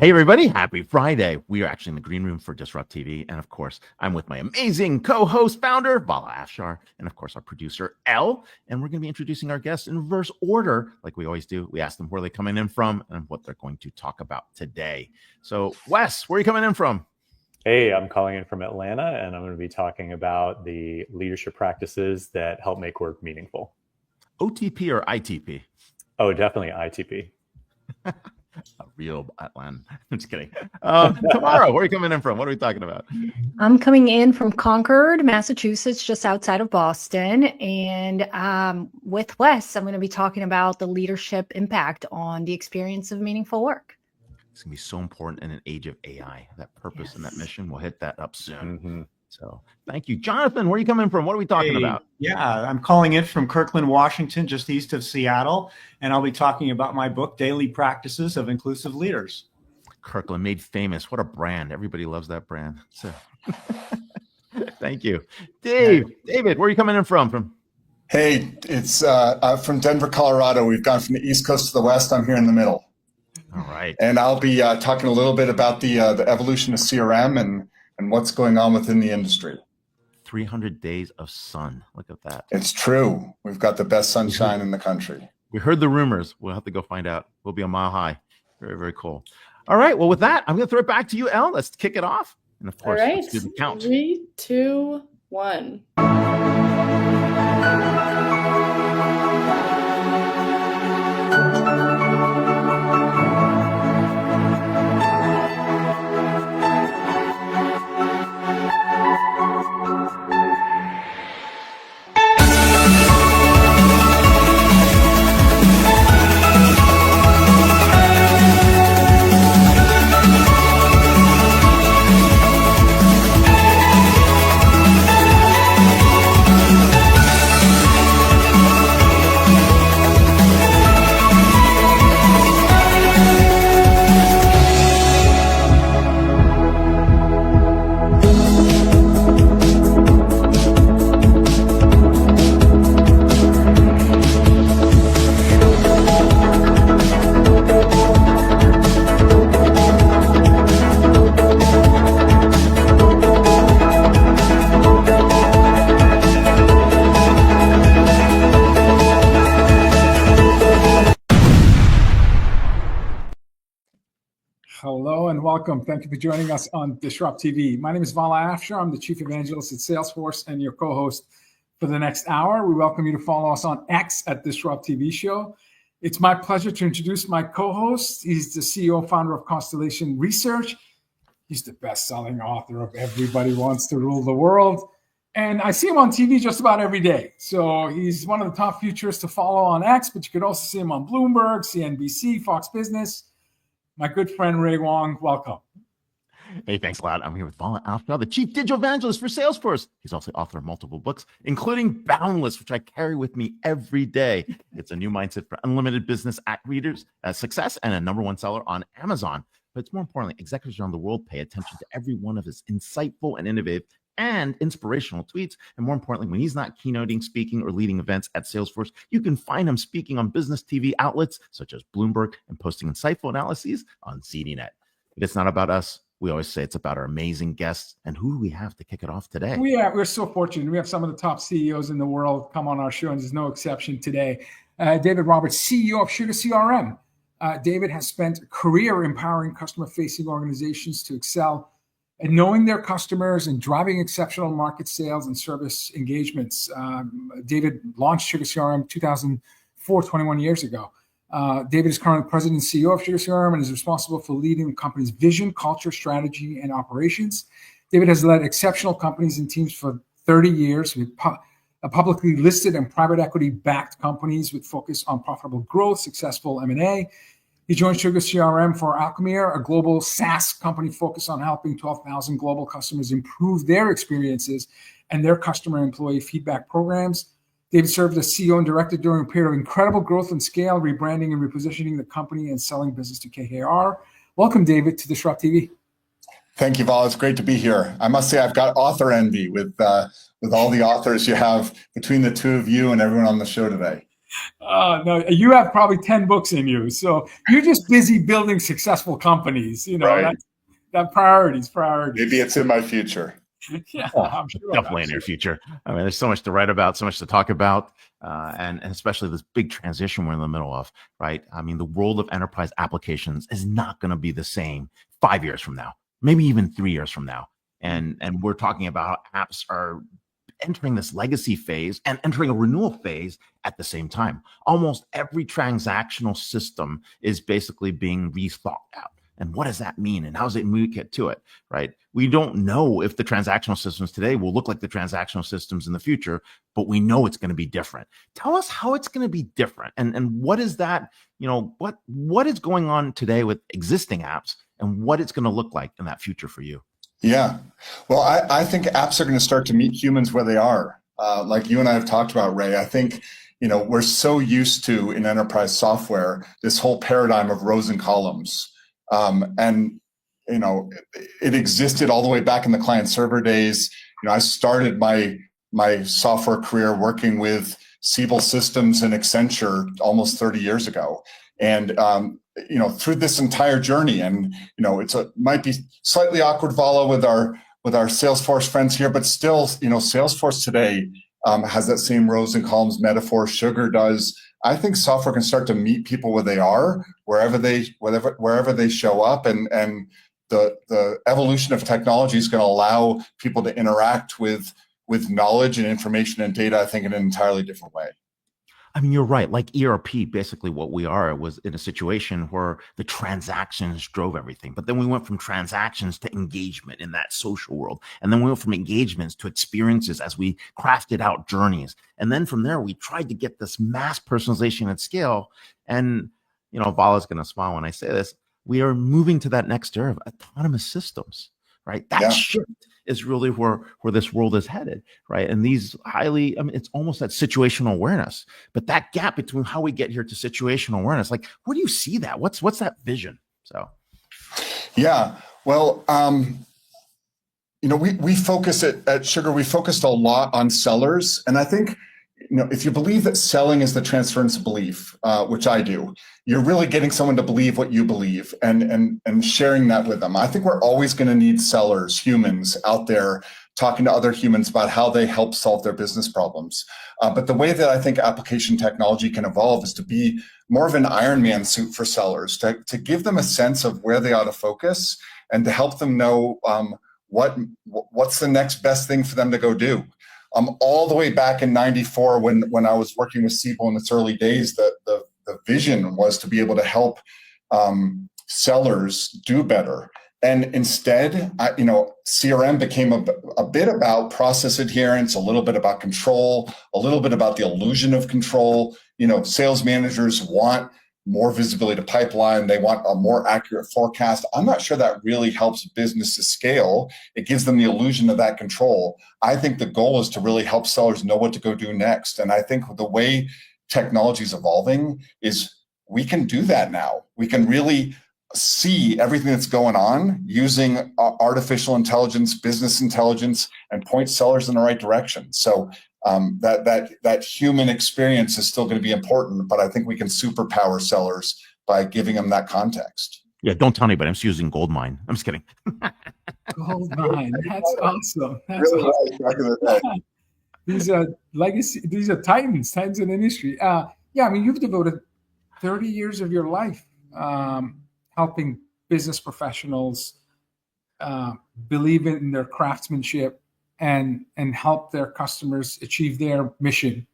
Hey, everybody. Happy Friday. We are actually in the green room for Disrupt TV. And of course, I'm with my amazing co-host, founder, Vala Afshar, and of course, our producer, Elle. And we're going to be introducing our guests in reverse order, like we always do. We ask them where they're coming in from and what they're going to talk about today. So, Wes, where are you coming in from? Hey, I'm calling in from Atlanta, and I'm going to be talking about the leadership practices that help make work meaningful. OTP or ITP? Oh, definitely ITP. A real Atlanta. I'm just kidding. Tamara, where are you coming in from? What are we talking about? I'm coming in from Concord, Massachusetts, just outside of Boston. And with Wes, I'm going to be talking about the leadership impact on the experience of meaningful work. It's going to be so important in an age of AI. That purpose and that mission, we'll hit that up soon. Mm-hmm. So thank you. Jonathan, where are you coming from? What are we talking about? Yeah, I'm calling in from Kirkland, Washington, just east of Seattle. And I'll be talking about my book, Daily Practices of Inclusive Leaders. Kirkland, made famous. What a brand. Everybody loves that brand. So thank you. David, where are you coming in from? Hey, it's from Denver, Colorado. We've gone from the East Coast to the West. I'm here in the middle. All right. And I'll be talking a little bit about the evolution of CRM and what's going on within the industry. 300 days of sun. Look at that. It's true. We've got the best sunshine in the country. We heard the rumors. We'll have to go find out. We'll be a mile high. Very, very cool. All right. Well, with that, I'm going to throw it back to you, Elle. Let's kick it off. And of course, let's do the count. 3, 2, 1. Hello and welcome. Thank you for joining us on Disrupt TV. My name is Vala Afshar. I'm the Chief Evangelist at Salesforce and your co-host for the next hour. We welcome you to follow us on X at Disrupt TV Show. It's my pleasure to introduce my co-host. He's the CEO, founder of Constellation Research. He's the best-selling author of Everybody Wants to Rule the World. And I see him on TV just about every day. So he's one of the top futurists to follow on X, but you could also see him on Bloomberg, CNBC, Fox Business. My good friend, Ray Wong, welcome. Hey, thanks a lot. I'm here with Vala Afshar, the Chief Digital Evangelist for Salesforce. He's also author of multiple books, including Boundless, which I carry with me every day. It's a new mindset for unlimited business readers, success, and a #1 seller on Amazon. But it's more importantly, executives around the world pay attention to every one of his insightful and innovative and inspirational tweets. And more importantly, when he's not keynoting, speaking, or leading events at Salesforce, you can find him speaking on business TV outlets such as Bloomberg and posting insightful analyses on CDNet. But it's not about us. We always say it's about our amazing guests. And who do we have to kick it off today? We're so fortunate. We have some of the top CEOs in the world come on our show, and there's no exception today. David Roberts, CEO of Sugar CRM. David has spent a career empowering customer-facing organizations to excel and knowing their customers and driving exceptional market sales and service engagements. David launched Sugar CRM 2004, 21 years ago. David is currently president and CEO of Sugar CRM and is responsible for leading the company's vision, culture, strategy, and operations. David has led exceptional companies and teams for 30 years with publicly listed and private equity-backed companies with focus on profitable growth, successful M&A. He joined Sugar CRM for Alchemire, a global SaaS company focused on helping 12,000 global customers improve their experiences and their customer employee feedback programs. David served as CEO and director during a period of incredible growth and scale, rebranding and repositioning the company and selling business to KKR. Welcome, David, to Disrupt TV. Thank you, Val. It's great to be here. I must say I've got author envy with all the authors you have between the two of you and everyone on the show today. No, you have probably 10 books in you. So you're just busy building successful companies. Right. That priorities. Maybe it's in my future. Yeah, Oh, I'm sure. Definitely in your future. I mean, there's so much to write about, so much to talk about, and especially this big transition we're in the middle of, right? I mean, the world of enterprise applications is not going to be the same 5 years from now, maybe even 3 years from now. And we're talking about how apps are entering this legacy phase and entering a renewal phase at the same time. Almost every transactional system is basically being rethought out. And what does that mean? And how does it get to it, right? We don't know if the transactional systems today will look like the transactional systems in the future, but we know it's going to be different. Tell us how it's going to be different. And what is that, what is going on today with existing apps and what it's going to look like in that future for you? Yeah. Well, I think apps are going to start to meet humans where they are. Like you and I have talked about, Ray, I think, we're so used to in enterprise software, this whole paradigm of rows and columns. And it existed all the way back in the client server days. I started my software career working with Siebel Systems and Accenture almost 30 years ago. And, through this entire journey, and, might be slightly awkward, Vala, with our Salesforce friends here, but still, Salesforce today has that same rows and columns metaphor. Sugar does. I think software can start to meet people where they are, wherever they show up, and the evolution of technology is going to allow people to interact with knowledge and information and data, I think, in an entirely different way. I mean, you're right. Like ERP, basically what we are was in a situation where the transactions drove everything. But then we went from transactions to engagement in that social world. And then we went from engagements to experiences as we crafted out journeys. And then from there, we tried to get this mass personalization at scale. And, Vala's going to smile when I say this. We are moving to that next era of autonomous systems, right? That shift is really where this world is headed, right? And these it's almost that situational awareness, but that gap between how we get here to situational awareness, like, where do you see that? What's that vision? So, yeah, well, we focus at Sugar, we focused a lot on sellers. And I think, if you believe that selling is the transference of belief, which I do, you're really getting someone to believe what you believe and sharing that with them. I think we're always going to need sellers, humans out there talking to other humans about how they help solve their business problems. But the way that I think application technology can evolve is to be more of an Iron Man suit for sellers, to give them a sense of where they ought to focus and to help them know what's the next best thing for them to go do. All the way back in '94, when I was working with Siebel in its early days, the vision was to be able to help sellers do better. And instead, CRM became a bit about process adherence, a little bit about control, a little bit about the illusion of control. Sales managers want more visibility to pipeline. They want a more accurate forecast. I'm not sure that really helps businesses scale. It gives them the illusion of that control. I think the goal is to really help sellers know what to go do next. And I think the way technology is evolving is we can do that now. We can really see everything that's going on using artificial intelligence, business intelligence, and point sellers in the right direction. So that human experience is still going to be important, but I think we can superpower sellers by giving them that context. Yeah, don't tell anybody. I'm just using Goldmine. I'm just kidding. Goldmine. That's awesome. That's really awesome. Right. These are legacy. These are titans in the industry. You've devoted 30 years of your life helping business professionals believe in their craftsmanship and help their customers achieve their mission,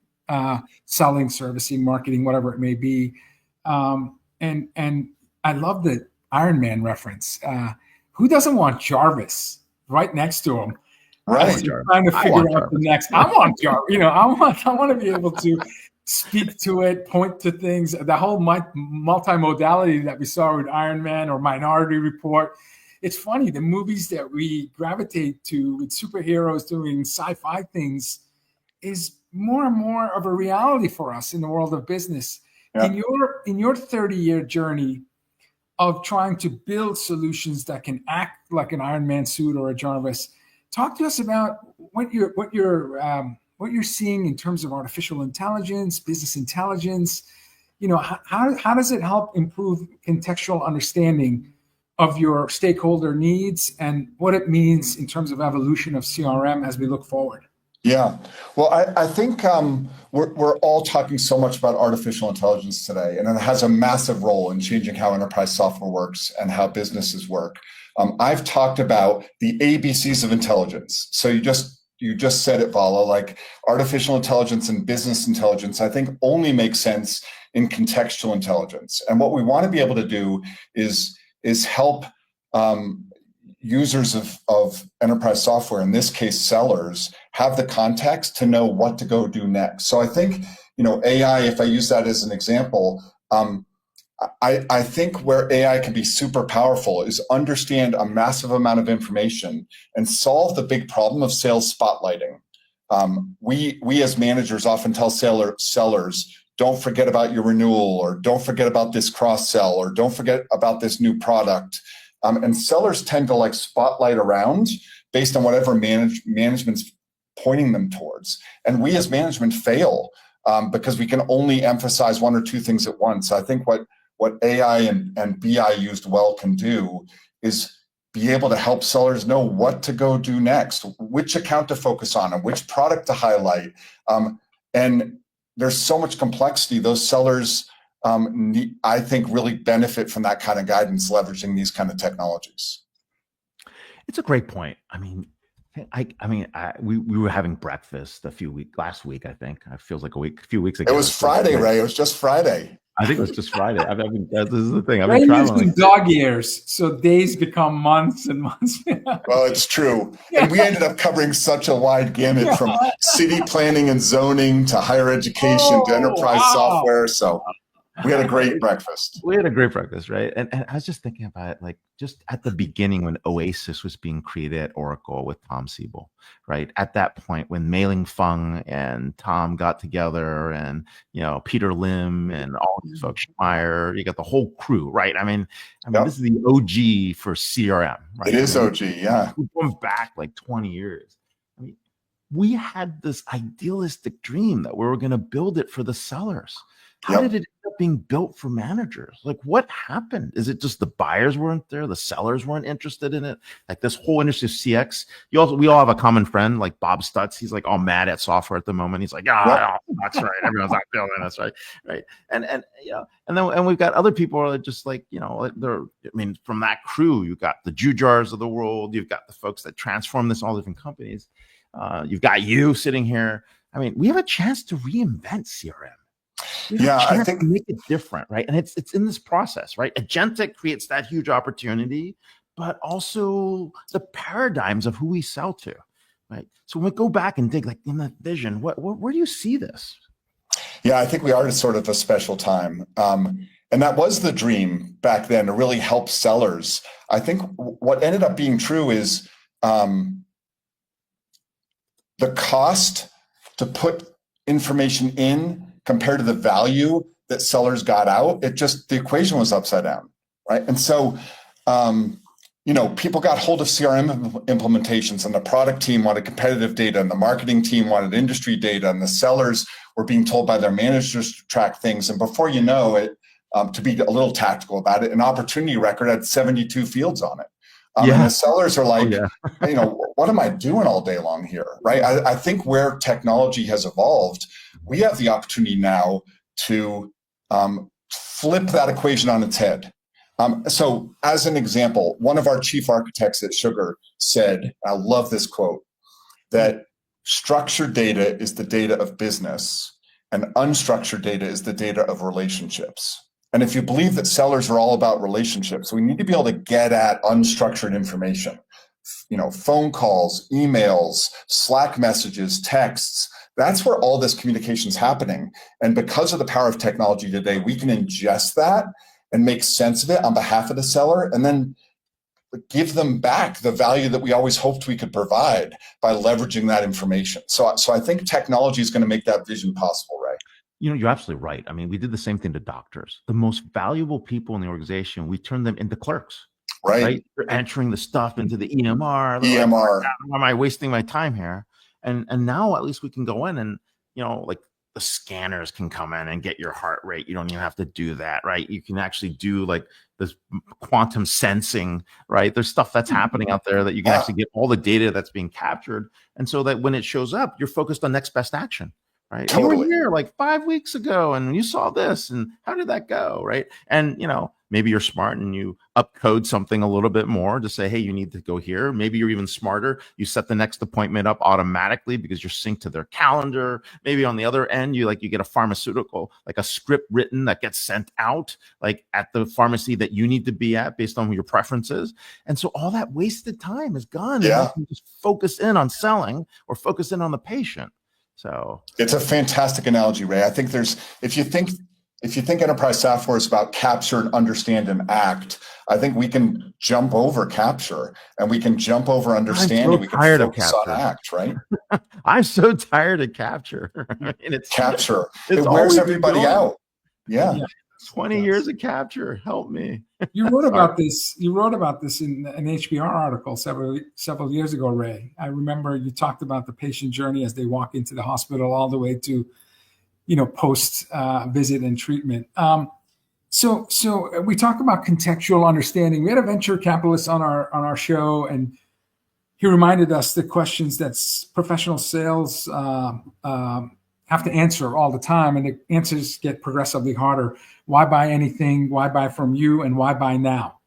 selling, servicing, marketing, whatever it may be. And I love the Iron Man reference. Who doesn't want Jarvis right next to him? Right. Trying to figure out the next. I want Jarvis. I want to be able to speak to it, point to things. The whole multimodality that we saw with Iron Man or Minority Report. It's funny, the movies that we gravitate to with superheroes doing sci-fi things is more and more of a reality for us in the world of business. Yeah. In your 30-year journey of trying to build solutions that can act like an Iron Man suit or a Jarvis, talk to us about what your what you're seeing in terms of artificial intelligence, business intelligence. You know, how does it help improve contextual understanding of your stakeholder needs and what it means in terms of evolution of CRM as we look forward? Yeah, well, I think we're all talking so much about artificial intelligence today, and it has a massive role in changing how enterprise software works and how businesses work. I've talked about the ABCs of intelligence. So you just said it, Vala, like artificial intelligence and business intelligence, I think only makes sense in contextual intelligence. And what we want to be able to do is help users of enterprise software, in this case sellers, have the context to know what to go do next. So I think, AI, if I use that as an example, I think where AI can be super powerful is understand a massive amount of information and solve the big problem of sales spotlighting. We as managers often tell sellers, don't forget about your renewal, or don't forget about this cross-sell, or don't forget about this new product. And sellers tend to spotlight around based on whatever management's pointing them towards. And we as management fail because we can only emphasize one or two things at once. I think what AI and BI used well can do is be able to help sellers know what to go do next, which account to focus on, and which product to highlight. And there's so much complexity. Those sellers, I think, really benefit from that kind of guidance, leveraging these kind of technologies. It's a great point. I mean, we were having breakfast last week. I think it feels like a few weeks ago. It was Friday, Ray. It was just Friday. I think it was just Friday. This is the thing. I've Ray been lives traveling. in dog years, so days become months and months. Well, it's true. And we ended up covering such a wide gamut from city planning and zoning to higher education to enterprise software. So we had a great breakfast. We had a great breakfast, right? And I was just thinking about it, just at the beginning when Oasis was being created at Oracle with Tom Siebel, right? At that point, when Mei Ling Feng and Tom got together, and Peter Lim and all these folks, Meyer, you got the whole crew, right? I mean, Yep. This is the OG for CRM, right? It is OG, yeah. We're going back 20 years. I mean, we had this idealistic dream that we were going to build it for the sellers. How did it end up being built for managers? What happened? Is it just the buyers weren't there? The sellers weren't interested in it? This whole industry of CX. We all have a common friend, like Bob Stutz. He's all mad at software at the moment. He's like, that's right. Everyone's not building this, right? And we've got other people who are just from that crew, you've got the Jujars of the world. You've got the folks that transform this, all different companies. You've got you sitting here. I mean, we have a chance to reinvent CRM. I think make it different, right? And it's in this process, right? Agentic creates that huge opportunity, but also the paradigms of who we sell to, right? So when we go back and dig in that vision, where do you see this? Yeah, I think we are at sort of a special time. And that was the dream back then, to really help sellers. I think what ended up being true is the cost to put information in compared to the value that sellers got out, the equation was upside down, right? And so, people got hold of CRM implementations, and the product team wanted competitive data, and the marketing team wanted industry data, and the sellers were being told by their managers to track things. And before you know it, to be a little tactical about it, an opportunity record had 72 fields on it. And the sellers are like, what am I doing all day long here, right? I think where technology has evolved, we have the opportunity now to flip that equation on its head. So as an example, one of our chief architects at Sugar said, I love this quote, that structured data is the data of business and unstructured data is the data of relationships. And if you believe that sellers are all about relationships, we need to be able to get at unstructured information, phone calls, emails, Slack messages, texts. That's where all this communication is happening. And because of the power of technology today, we can ingest that and make sense of it on behalf of the seller, and then give them back the value that we always hoped we could provide by leveraging that information. So I think technology is going to make that vision possible, Ray. You're absolutely right. I mean, we did the same thing to doctors. The most valuable people in the organization, we turned them into clerks. Right? They're entering the stuff into the EMR. EMR. Why am I wasting my time here? And now at least we can go in and, like the scanners can come in and get your heart rate. You don't even have to do that, right? You can actually do like this quantum sensing, right? There's stuff that's happening out there that you can actually get all the data that's being captured. And so that when it shows up, you're focused on next best action. Right. Totally. You were here like 5 weeks ago and you saw this and how did that go? Right. And, maybe you're smart and you upcode something a little bit more to say, hey, you need to go here. Maybe you're even smarter. You set the next appointment up automatically because you're synced to their calendar. Maybe on the other end, you get a pharmaceutical, like a script written that gets sent out like at the pharmacy that you need to be at based on your preferences. And so all that wasted time is gone. Yeah. And you can just focus in on selling or focus in on the patient. So it's a fantastic analogy, Ray. I think if you think enterprise software is about capture and understand and act, I think we can jump over capture and we can jump over understanding. We can focus on act, right? I'm so tired of capture. It's capture. It wears everybody out. Yeah. 20 years of capture. Help me. You wrote about this. You wrote about this in an HBR article several years ago, Ray. I remember you talked about the patient journey as they walk into the hospital all the way to, post visit and treatment. So we talk about contextual understanding. We had a venture capitalist on our show, and he reminded us the questions that professional sales have to answer all the time, and the answers get progressively harder. Why buy anything? Why buy from you? And why buy now?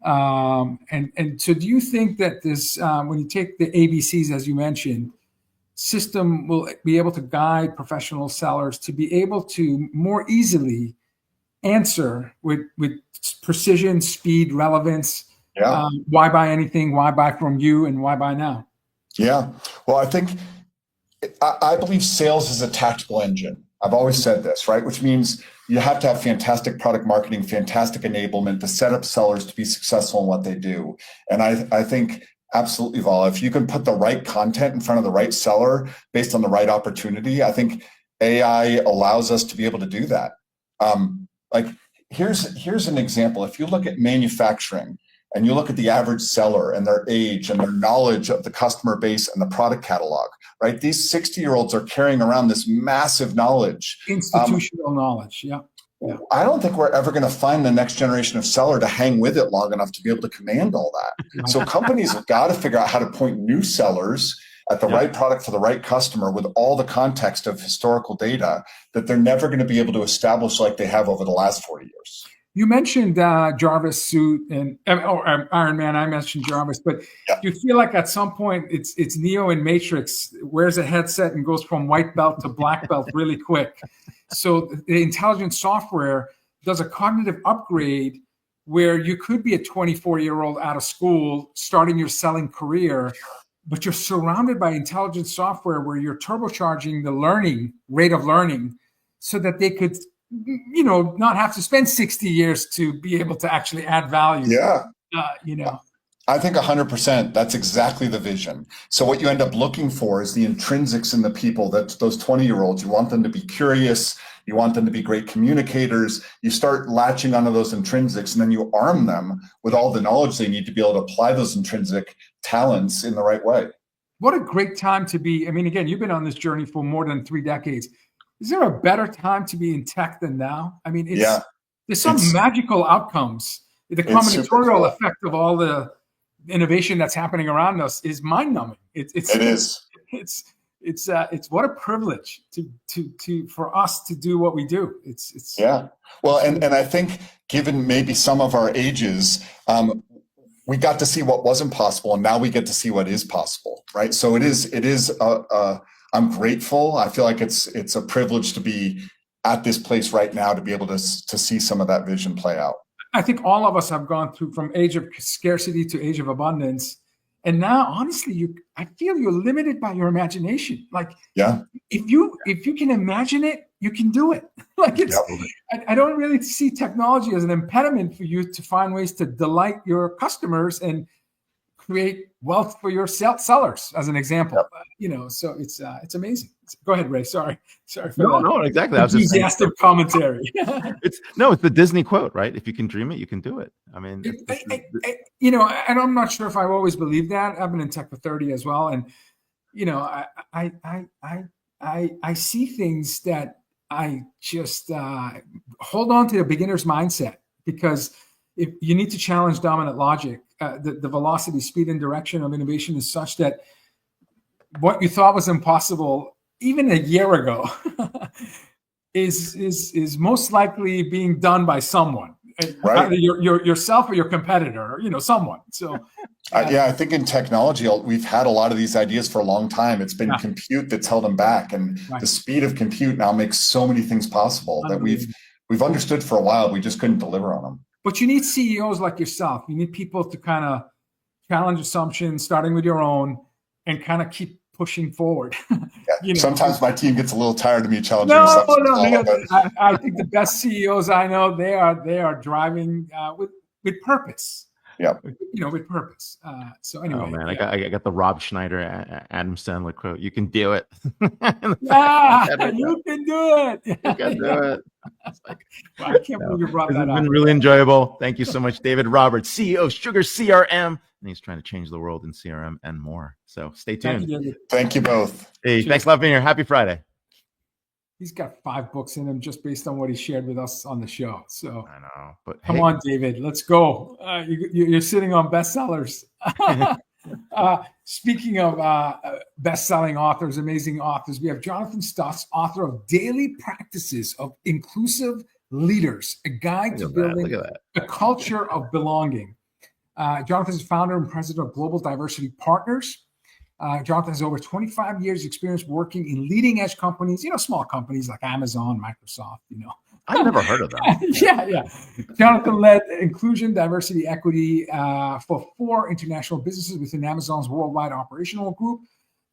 And so do you think that this, when you take the ABCs, as you mentioned, system will be able to guide professional sellers to be able to more easily answer with precision, speed, relevance? Yeah. Why buy anything? Why buy from you? And why buy now? Yeah. Well, I believe sales is a tactical engine. I've always said this, right? Which means you have to have fantastic product marketing, fantastic enablement to set up sellers to be successful in what they do. And I think absolutely, Val, if you can put the right content in front of the right seller based on the right opportunity, I think AI allows us to be able to do that. Here's an example. If you look at manufacturing, and you look at the average seller and their age and their knowledge of the customer base and the product catalog, right? These 60-year-olds are carrying around this massive knowledge. Institutional knowledge, yeah. I don't think we're ever going to find the next generation of seller to hang with it long enough to be able to command all that. So companies have got to figure out how to point new sellers at the right product for the right customer with all the context of historical data that they're never going to be able to establish like they have over the last 40 years. You mentioned Jarvis suit or Iron Man. I mentioned Jarvis, but you feel like at some point it's Neo in Matrix, wears a headset and goes from white belt to black belt really quick. So the intelligent software does a cognitive upgrade where you could be a 24-year-old out of school starting your selling career, but you're surrounded by intelligent software where you're turbocharging the learning rate of learning so that they could not have to spend 60 years to be able to actually add value. Yeah. I think 100%. That's exactly the vision. So what you end up looking for is the intrinsics in the people, that those 20-year-olds. You want them to be curious. You want them to be great communicators. You start latching onto those intrinsics, and then you arm them with all the knowledge they need to be able to apply those intrinsic talents in the right way. What a great time to be. I mean, again, you've been on this journey for more than 3 decades. Is there a better time to be in tech than now? I mean, there's some magical outcomes. The combinatorial effect of all the innovation that's happening around us is mind-numbing. It's what a privilege for us to do what we do. It's Well, and I think given maybe some of our ages, we got to see what wasn't possible, and now we get to see what is possible, right? So it is I'm grateful. I feel like it's a privilege to be at this place right now to be able to see some of that vision play out. I think all of us have gone through from age of scarcity to age of abundance. And now, honestly, I feel you're limited by your imagination. Like, if you can imagine it, you can do it. I don't really see technology as an impediment for you to find ways to delight your customers and create wealth for your sellers, as an example. So it's amazing. Go ahead, Ray. Sorry for that. No, exactly. I was just enthusiastic commentary. It's the Disney quote, right? If you can dream it, you can do it. I mean, and I'm not sure if I've always believed that. I've been in tech for 30 as well, and I see things that I just hold on to the beginner's mindset, because if you need to challenge dominant logic, the velocity, speed, and direction of innovation is such that what you thought was impossible even a year ago is most likely being done by someone, Right. either yourself or your competitor, or someone. So yeah, I think in technology, we've had a lot of these ideas for a long time. It's been compute that's held them back, and the speed of compute now makes so many things possible that we've understood for a while. We just couldn't deliver on them. But you need CEOs like yourself. You need people to kind of challenge assumptions, starting with your own, and kind of keep pushing forward. Sometimes my team gets a little tired of me challenging No, assumptions. I think the best CEOs I know, they are driving with purpose. Yeah, with purpose. So anyway, oh man, I got the Rob Schneider, Adam Sandler quote: "You can do it." you can do it. You can do it. It's like, well, I can't believe you brought that up. It's been really enjoyable. Thank you so much, David Roberts, CEO of Sugar CRM, and he's trying to change the world in CRM and more. So stay tuned. Thank you both. Hey, thanks a lot for being here. Happy Friday. He's got 5 books in him just based on what he shared with us on the show. So I know, but come on, David, let's go. You're sitting on bestsellers. Speaking of best-selling authors, amazing authors, we have Jonathan Stutz, author of Daily Practices of Inclusive Leaders, a guide to building a culture of belonging. Jonathan is founder and president of Global Diversity Partners. Jonathan has over 25 years experience working in leading edge companies, small companies like Amazon, Microsoft, I've never heard of them. Yeah. Jonathan led inclusion, diversity, equity for 4 international businesses within Amazon's worldwide operational group.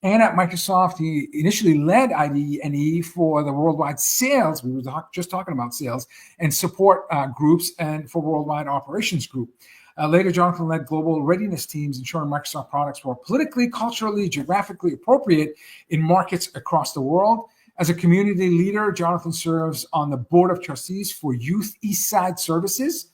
And at Microsoft, he initially led ID&E for the worldwide sales. We were just talking about sales and support groups, and for worldwide operations group. Later, Jonathan led global readiness teams, ensuring Microsoft products were politically, culturally, geographically appropriate in markets across the world. As a community leader, Jonathan serves on the board of trustees for Youth Eastside Services,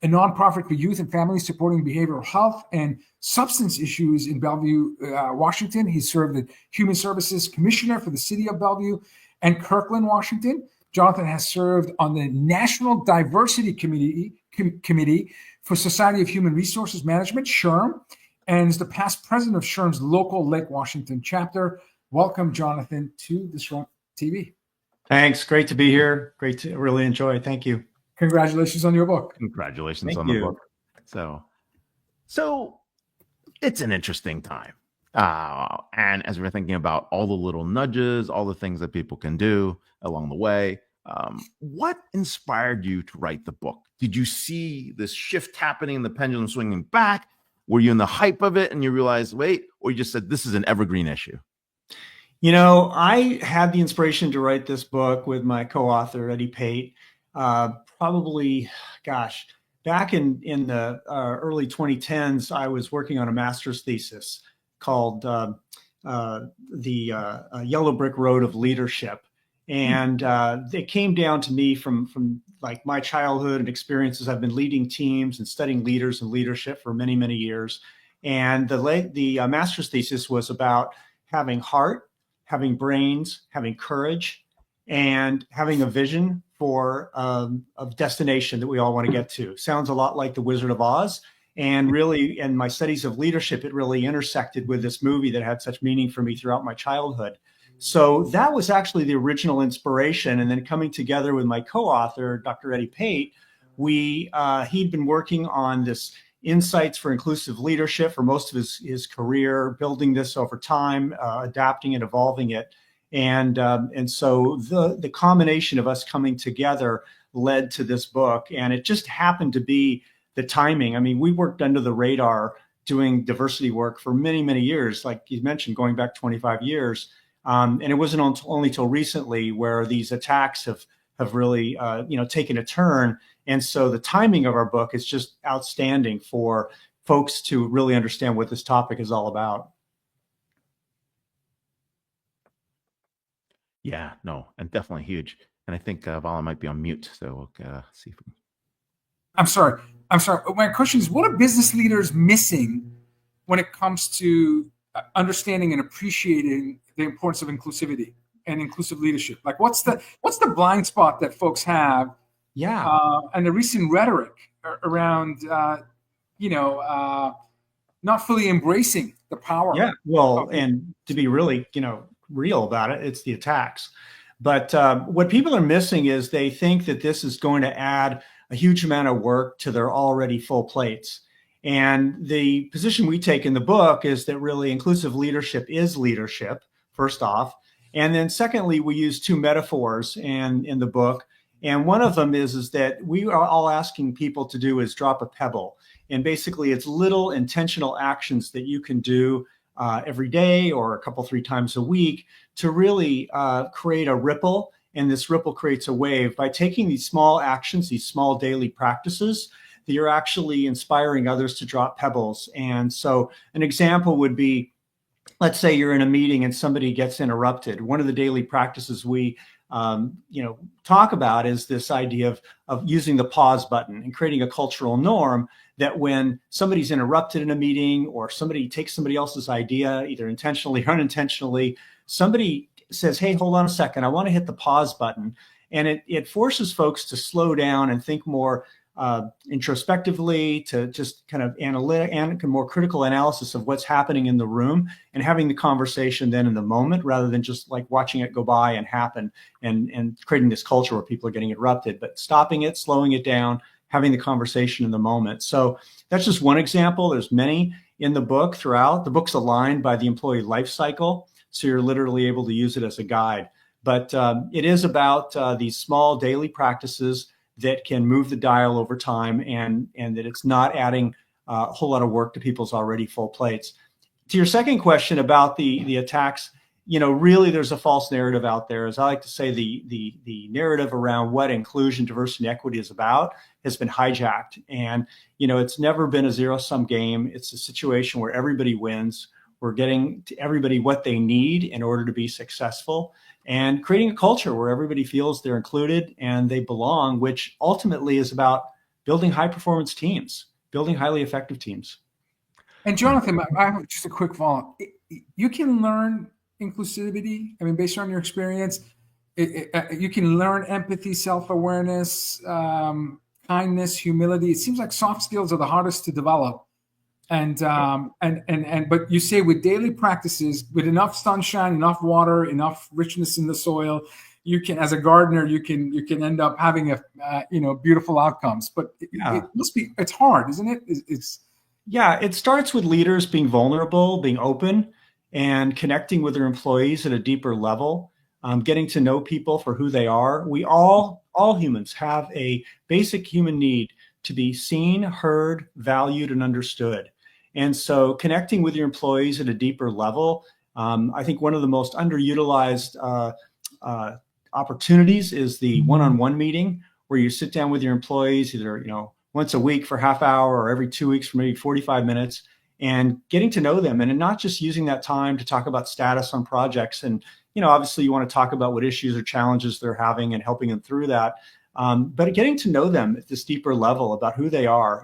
a nonprofit for youth and families supporting behavioral health and substance issues in Bellevue, Washington. He served as Human Services Commissioner for the City of Bellevue and Kirkland, Washington. Jonathan has served on the National Diversity Committee for Society of Human Resources Management, SHRM, and is the past president of SHRM's local Lake Washington chapter. Welcome, Jonathan, to the Shrunk TV. Thanks. Great to be here. Great to really enjoy. Thank you. Congratulations on your book. Congratulations on the book. So it's an interesting time. And as we're thinking about all the little nudges, all the things that people can do along the way, what inspired you to write the book? Did you see this shift happening, the pendulum swinging back? Were you in the hype of it and you realized, wait, or you just said, this is an evergreen issue? I had the inspiration to write this book with my co-author, Eddie Pate, probably, back in the early 2010s. I was working on a master's thesis called The Yellow Brick Road of Leadership. And it came down to me from like my childhood and experiences. I've been leading teams and studying leaders and leadership for many, many years. And the master's thesis was about having heart, having brains, having courage, and having a vision for a destination that we all want to get to. Sounds a lot like The Wizard of Oz. And really, in my studies of leadership, it really intersected with this movie that had such meaning for me throughout my childhood. So that was actually the original inspiration. And then coming together with my co-author, Dr. Eddie Pate, he'd been working on this insights for inclusive leadership for most of his career, building this over time, adapting and evolving it. And so the combination of us coming together led to this book. And it just happened to be the timing. I mean, we worked under the radar doing diversity work for many, many years, like you mentioned, going back 25 years. And it wasn't only till recently where these attacks have really, taken a turn. And so the timing of our book is just outstanding for folks to really understand what this topic is all about. Yeah, no, and definitely huge. And I think Vala might be on mute, so we'll see if we can. I'm sorry. My question is, what are business leaders missing when it comes to understanding and appreciating the importance of inclusivity and inclusive leadership? Like, what's the blind spot that folks have? Yeah. And the recent rhetoric around, not fully embracing the power. Yeah. Well, and to be really, real about it, it's the attacks. But what people are missing is they think that this is going to add a huge amount of work to their already full plates. And the position we take in the book is that really inclusive leadership is leadership, first off. And then secondly, we use two metaphors in the book. And one of them is that we are all asking people to do is drop a pebble. And basically, it's little intentional actions that you can do every day or a couple, 3 times a week to really create a ripple. And this ripple creates a wave by taking these small actions, these small daily practices, that you're actually inspiring others to drop pebbles. And so an example would be, let's say you're in a meeting and somebody gets interrupted. One of the daily practices we talk about is this idea of using the pause button and creating a cultural norm that when somebody's interrupted in a meeting or somebody takes somebody else's idea, either intentionally or unintentionally, somebody says, hey, hold on a second, I want to hit the pause button. And it forces folks to slow down and think more introspectively, to just kind of analytic and more critical analysis of what's happening in the room and having the conversation then in the moment, rather than just like watching it go by and happen and creating this culture where people are getting interrupted, but stopping it, slowing it down, having the conversation in the moment. So that's just one example. There's many in the book throughout. The book's aligned by the employee life cycle, so you're literally able to use it as a guide. But it is about these small daily practices that can move the dial over time, and that it's not adding a whole lot of work to people's already full plates. To your second question about the attacks, really there's a false narrative out there. As I like to say, the narrative around what inclusion, diversity, and equity is about has been hijacked. And, it's never been a zero-sum game. It's a situation where everybody wins. We're getting to everybody what they need in order to be successful, and creating a culture where everybody feels they're included and they belong, which ultimately is about building high-performance teams, building highly effective teams. And Jonathan, I have just a quick follow-up. You can learn inclusivity. I mean, based on your experience, you can learn empathy, self-awareness, kindness, humility. It seems like soft skills are the hardest to develop. But you say with daily practices, with enough sunshine, enough water, enough richness in the soil, you can, as a gardener, you can end up having beautiful outcomes. But it's hard, isn't it? It starts with leaders being vulnerable, being open, and connecting with their employees at a deeper level, getting to know people for who they are. We all humans have a basic human need to be seen, heard, valued, and understood. And so connecting with your employees at a deeper level, I think one of the most underutilized opportunities is the one-on-one meeting, where you sit down with your employees either once a week for half hour or every 2 weeks for maybe 45 minutes, and getting to know them, and not just using that time to talk about status on projects. And obviously you want to talk about what issues or challenges they're having and helping them through that. But getting to know them at this deeper level about who they are.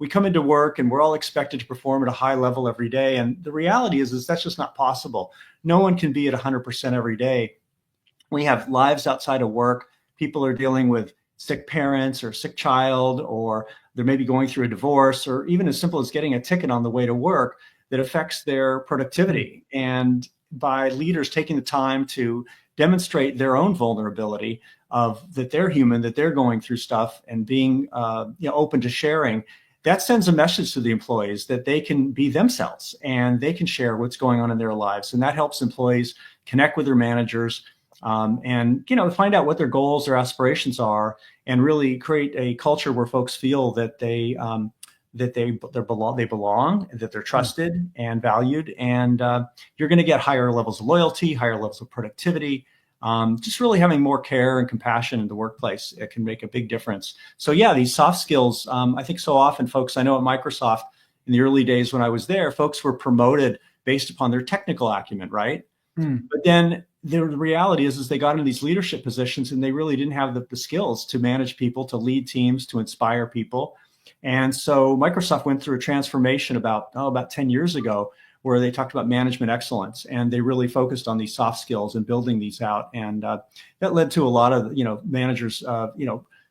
We come into work and we're all expected to perform at a high level every day. And the reality is that's just not possible. No one can be at 100% every day. We have lives outside of work. People are dealing with sick parents or sick child, or they're maybe going through a divorce, or even as simple as getting a ticket on the way to work that affects their productivity. And by leaders taking the time to demonstrate their own vulnerability of that they're human, that they're going through stuff, and being open to sharing, that sends a message to the employees that they can be themselves and they can share what's going on in their lives. And that helps employees connect with their managers, and find out what their goals, their aspirations are, and really create a culture where folks feel that they belong, that they're trusted and valued, and you're going to get higher levels of loyalty, higher levels of productivity. Just really having more care and compassion in the workplace, it can make a big difference. So these soft skills, I think so often folks, I know at Microsoft in the early days when I was there, folks were promoted based upon their technical acumen, right? But then the reality is they got into these leadership positions and they really didn't have the skills to manage people, to lead teams, to inspire people. And so Microsoft went through a transformation about 10 years ago, where they talked about management excellence, and they really focused on these soft skills and building these out. And that led to a lot of, managers,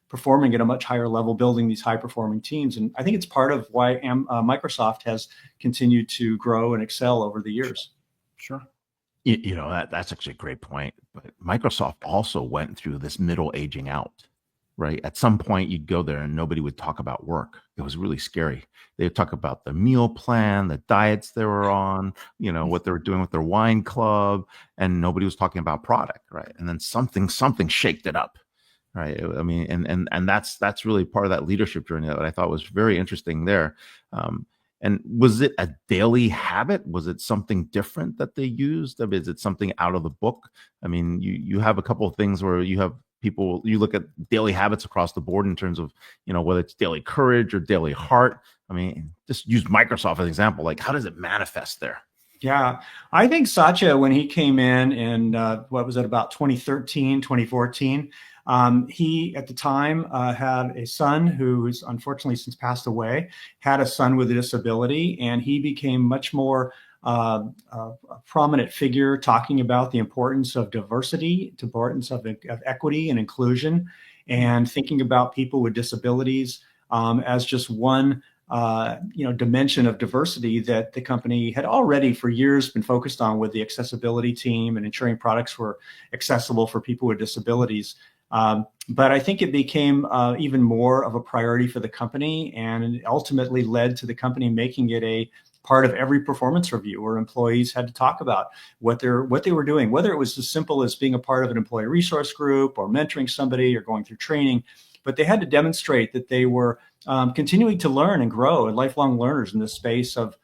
performing at a much higher level, building these high performing teams. And I think it's part of why Microsoft has continued to grow and excel over the years. Sure. That's actually a great point. But Microsoft also went through this middle aging out, right? At some point, you'd go there and nobody would talk about work. It was really scary. They would talk about the meal plan, the diets they were on, what they were doing with their wine club, and nobody was talking about product, right? And then something shaked it up, right? I mean, and that's really part of that leadership journey that I thought was very interesting there. And was it a daily habit? Was it something different that they used? I mean, is it something out of the book? I mean, you have a couple of things where you have people, you look at daily habits across the board in terms of, whether it's daily courage or daily heart. I mean, just use Microsoft as an example. Like, how does it manifest there? Yeah, I think Satya, when he came in what was it, about 2013, 2014, he at the time had a son who is unfortunately since passed away, had a son with a disability, and he became much more a prominent figure talking about the importance of diversity, the importance of equity and inclusion, and thinking about people with disabilities as just one dimension of diversity that the company had already for years been focused on with the accessibility team and ensuring products were accessible for people with disabilities. But I think it became even more of a priority for the company, and it ultimately led to the company making it a part of every performance review where employees had to talk about what they were doing, whether it was as simple as being a part of an employee resource group or mentoring somebody or going through training, but they had to demonstrate that they were continuing to learn and grow and lifelong learners in this space of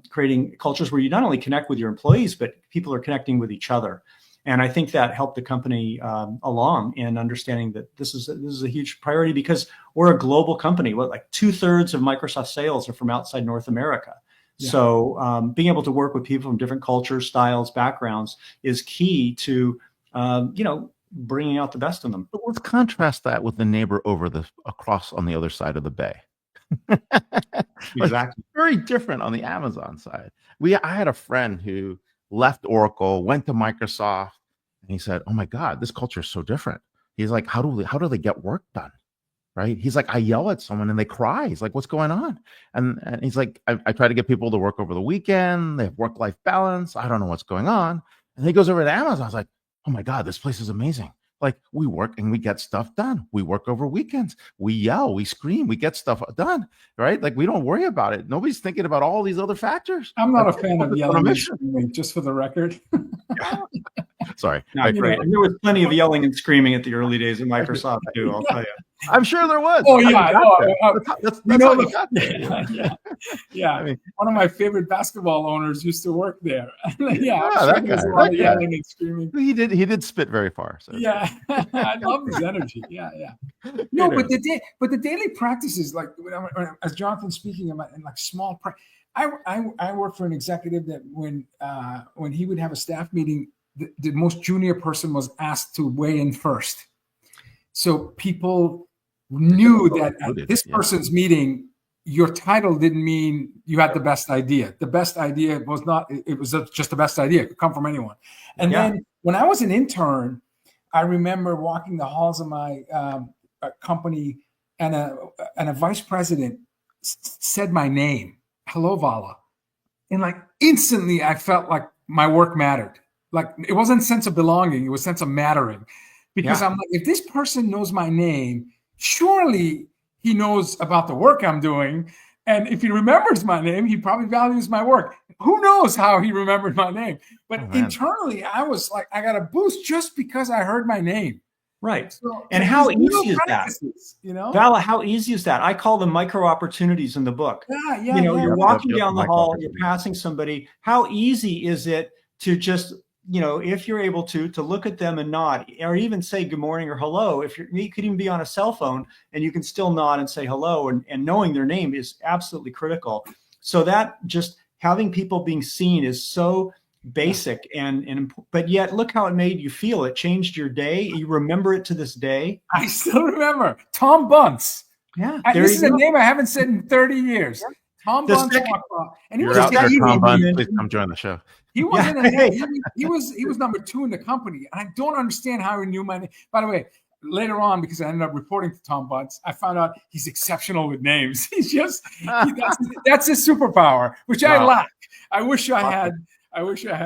creating cultures where you not only connect with your employees, but people are connecting with each other. And I think that helped the company along in understanding that this is a huge priority because we're a global company. Like 2/3 of Microsoft sales are from outside North America. Yeah. So being able to work with people from different cultures, styles, backgrounds is key to, bringing out the best in them. But let's contrast that with the neighbor across on the other side of the bay. Exactly. Very different on the Amazon side. I had a friend who left Oracle, went to Microsoft, and he said, "Oh my God, this culture is so different." He's like, "How do they get work done?" Right? He's like, "I yell at someone and they cry." He's like, "What's going on?" And he's like, I try to get people to work over the weekend. They have work-life balance. I don't know what's going on. And he goes over to Amazon. I was like, "Oh my God, this place is amazing. Like, we work and we get stuff done. We work over weekends. We yell, we scream, we get stuff done, right? Like, we don't worry about it. Nobody's thinking about all these other factors." I'm not a fan of yelling and screaming, just for the record. Sorry. Not great. There was plenty of yelling and screaming at the early days of Microsoft too, I'll tell you. I'm sure there was. Oh yeah. That's how you got there. Yeah. I mean, one of my favorite basketball owners used to work there. Yeah, that guy. Yelling and screaming. He did spit very far. So. Yeah, I love his energy. Yeah. No, but the daily practices, like as Jonathan's speaking about, and like small. I work for an executive that when he would have a staff meeting, the most junior person was asked to weigh in first. So people knew that at this person's meeting, your title didn't mean you had the best idea. The best idea was not, it was just the best idea. It could come from anyone. And then when I was an intern, I remember walking the halls of my company and a vice president said my name, "Hello, Vala." And like instantly I felt like my work mattered. Like it wasn't sense of belonging, it was sense of mattering. Because I'm like, if this person knows my name, surely he knows about the work I'm doing. And if he remembers my name, he probably values my work. Who knows how he remembered my name? But internally, I was like, I got a boost just because I heard my name. Right. So, and how easy is that? Vala, how easy is that? I call them micro opportunities in the book. You're walking down the hall, you're passing somebody. How easy is it to just, if you're able to look at them and nod, or even say good morning or hello. You could even be on a cell phone and you can still nod and say hello, and knowing their name is absolutely critical. So that just having people being seen is so basic but yet look how it made you feel. It changed your day. You remember it to this day. I still remember Tom Bunce. Yeah. This is a name I haven't said in 30 years. Tom The Bunce second- walked up, and he You're was out there, second Tom one Bunce. you Please mentioned- come join the show. he wasn't Yeah. a name. He was number 2 in the company, and I don't understand how he knew my name. By the way, later on, because I ended up reporting to Tom Bunce, I found out he's exceptional with names. That's his superpower, which I Wow. lack. I wish I had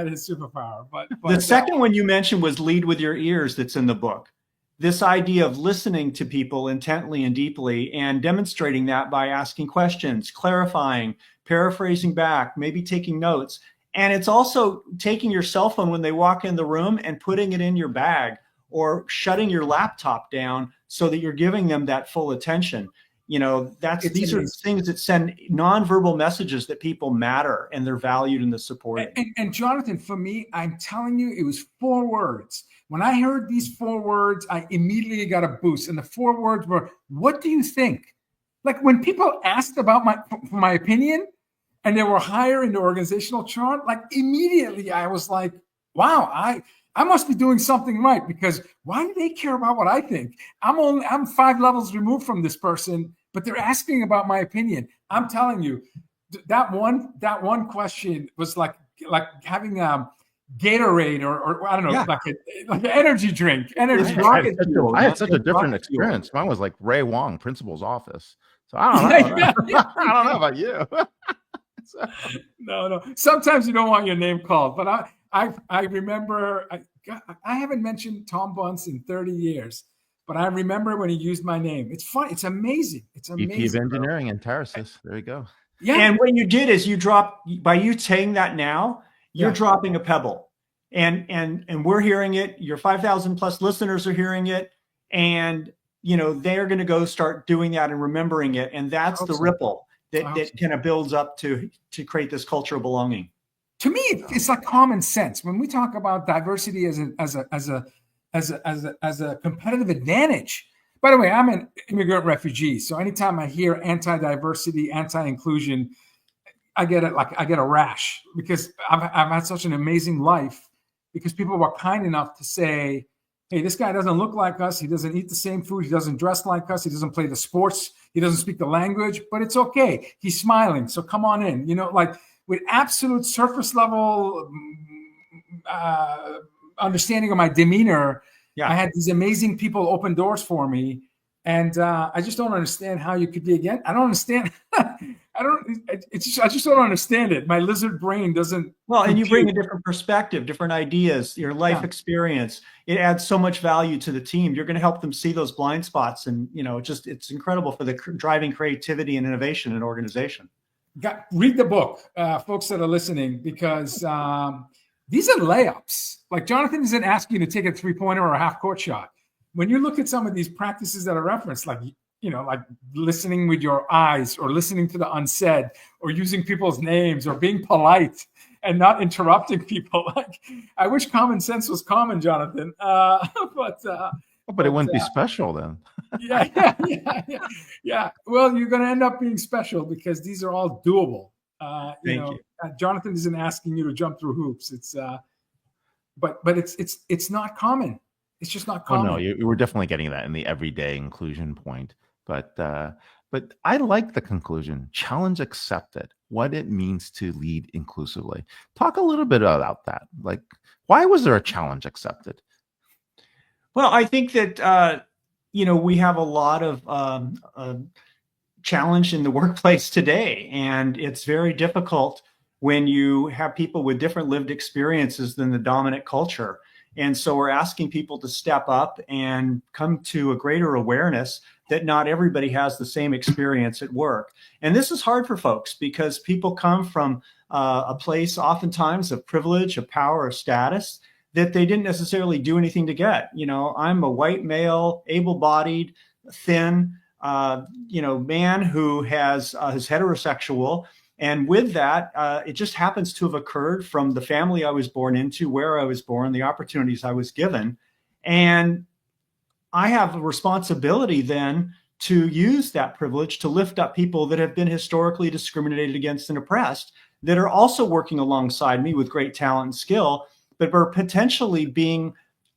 his superpower. But The second one you mentioned was lead with your ears, that's in the book. This idea of listening to people intently and deeply and demonstrating that by asking questions, clarifying, paraphrasing back, maybe taking notes. And it's also taking your cell phone when they walk in the room and putting it in your bag, or shutting your laptop down so that you're giving them that full attention. You know, these are things that send nonverbal messages that people matter and they're valued in the support. And Jonathan, for me, I'm telling you, it was 4 words. When I heard these 4 words, I immediately got a boost. And the 4 words were, "What do you think?" Like when people asked about my opinion and they were higher in the organizational chart, like immediately I was like, wow, I must be doing something right, because why do they care about what I think? I'm 5 levels removed from this person, but they're asking about my opinion. I'm telling you, that one question was like having Gatorade or I don't know, Yeah. like an energy drink. Energy. I had such a different experience. Mine was like Ray Wong, principal's office. So I don't know. I don't know about you. No. Sometimes you don't want your name called, but I remember I haven't mentioned Tom Bunce in 30 years, but I remember when he used my name. It's fun. It's amazing. It's amazing. VP of Engineering in Tarsus. There you go. Yeah. And what you did is by you saying that now, you're dropping a pebble. And we're hearing it. Your 5,000 plus listeners are hearing it. And, you know, they're going to go start doing that and remembering it. And that's the ripple that kind of builds up to create this culture of belonging. To me, it's like common sense. When we talk about diversity as a competitive advantage. By the way, I'm an immigrant refugee, so anytime I hear anti-diversity, anti-inclusion, I get a rash, because I've had such an amazing life, because people were kind enough to say, "Hey, this guy doesn't look like us. He doesn't eat the same food. He doesn't dress like us. He doesn't play the sports. He doesn't speak the language, but it's okay. He's smiling, so come on in." You know, like with absolute surface level understanding of my demeanor, I had these amazing people open doors for me, and I just don't understand how you could be against. I don't understand. I just don't understand it. My lizard brain doesn't. Well, and you bring a different perspective, different ideas, your life experience. It adds so much value to the team. You're going to help them see those blind spots, and you know, it's incredible for the driving creativity and innovation in an organization. Read the book, folks that are listening, because these are layups. Like Jonathan isn't asking you to take a 3-pointer or a half-court shot. When you look at some of these practices that are referenced, like, you know, like listening with your eyes, or listening to the unsaid, or using people's names, or being polite and not interrupting people. Like, I wish common sense was common, Jonathan. But it wouldn't be special then. Yeah. Well, you're going to end up being special, because these are all doable. Thank you. Jonathan isn't asking you to jump through hoops. It's, but it's not common. It's just not common. Oh no, you were definitely getting that in the everyday inclusion point. But I like the conclusion. Challenge accepted. What it means to lead inclusively. Talk a little bit about that. Like, why was there a challenge accepted? Well, I think that you know, we have a lot of challenge in the workplace today, and it's very difficult when you have people with different lived experiences than the dominant culture. And so we're asking people to step up and come to a greater awareness that not everybody has the same experience at work. And this is hard for folks, because people come from a place oftentimes of privilege, of power, of status that they didn't necessarily do anything to get. You know, I'm a white male, able-bodied, thin, you know, man who is heterosexual. And with that, it just happens to have occurred from the family I was born into, where I was born, the opportunities I was given. And I have a responsibility then to use that privilege to lift up people that have been historically discriminated against and oppressed, that are also working alongside me with great talent and skill, but are potentially being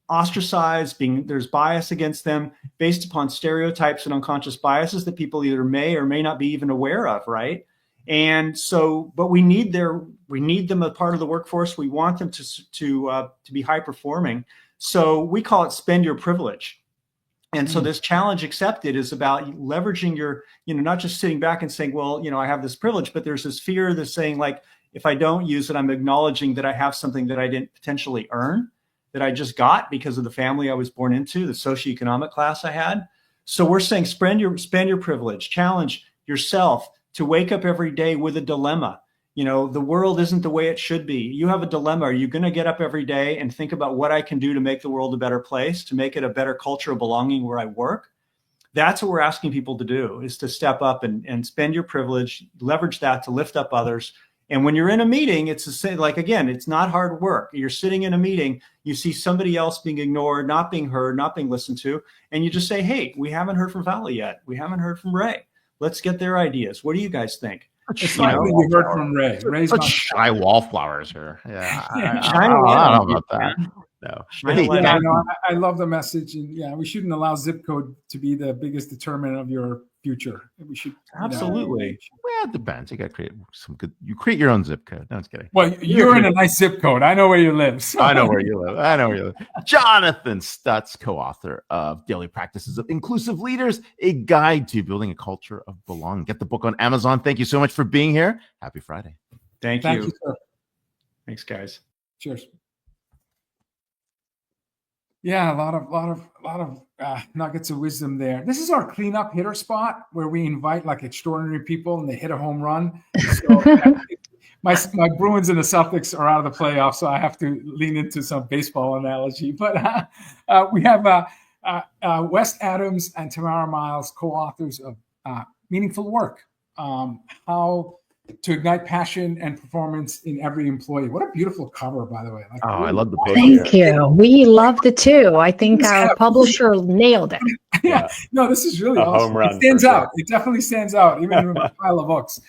ostracized, there's bias against them based upon stereotypes and unconscious biases that people either may or may not be even aware of, right? And so, but we need them a part of the workforce. We want them to be high performing. So we call it spend your privilege. And so this challenge accepted is about leveraging your, not just sitting back and saying, well, I have this privilege, but there's this fear that's saying, like, if I don't use it, I'm acknowledging that I have something that I didn't potentially earn, that I just got because of the family I was born into, the socioeconomic class I had. So we're saying spend your privilege, challenge yourself to wake up every day with a dilemma. The world isn't the way it should be. You have a dilemma. Are you going to get up every day and think about what I can do to make the world a better place, to make it a better culture of belonging where I work? That's what we're asking people to do, is to step up and spend your privilege, leverage that to lift up others. And when you're in a meeting, it's the same, like, again, it's not hard work. You're sitting in a meeting, you see somebody else being ignored, not being heard, not being listened to, and you just say, hey, we haven't heard from Valley yet. We haven't heard from Ray. Let's get their ideas. What do you guys think? It's likely you heard from Ray. Ray's Such not shy wallflowers here. Yeah, Shy I don't know away. about that. No. Shine Hey, a light Yeah, on. no, I love the message, and yeah, we shouldn't allow zip code to be the biggest determinant of your future. We should Absolutely. Well, it depends. You got to create some good. You create your own zip code. No, I'm just kidding. Well, you're in a nice zip code. I know where you live. So. I know where you live. Jonathan Stutz, co-author of Daily Practices of Inclusive Leaders, a guide to building a culture of belonging. Get the book on Amazon. Thank you so much for being here. Happy Friday. Thank Thank you. you, sir. Thanks, guys. Cheers. Yeah, a lot of nuggets of wisdom there. This is our cleanup hitter spot where we invite like extraordinary people and they hit a home run. So my Bruins and the Celtics are out of the playoffs, so I have to lean into some baseball analogy. But we have Wes Adams and Tamara Miles, co-authors of Meaningful Work: How to Ignite Passion and Performance in Every Employee. What a beautiful cover, by the way. Like, I love the book. Thank you. We loved it too. I think our publisher nailed it. Yeah, no, this is really A awesome. home run It stands for sure. out. It definitely stands out, even in a pile of books.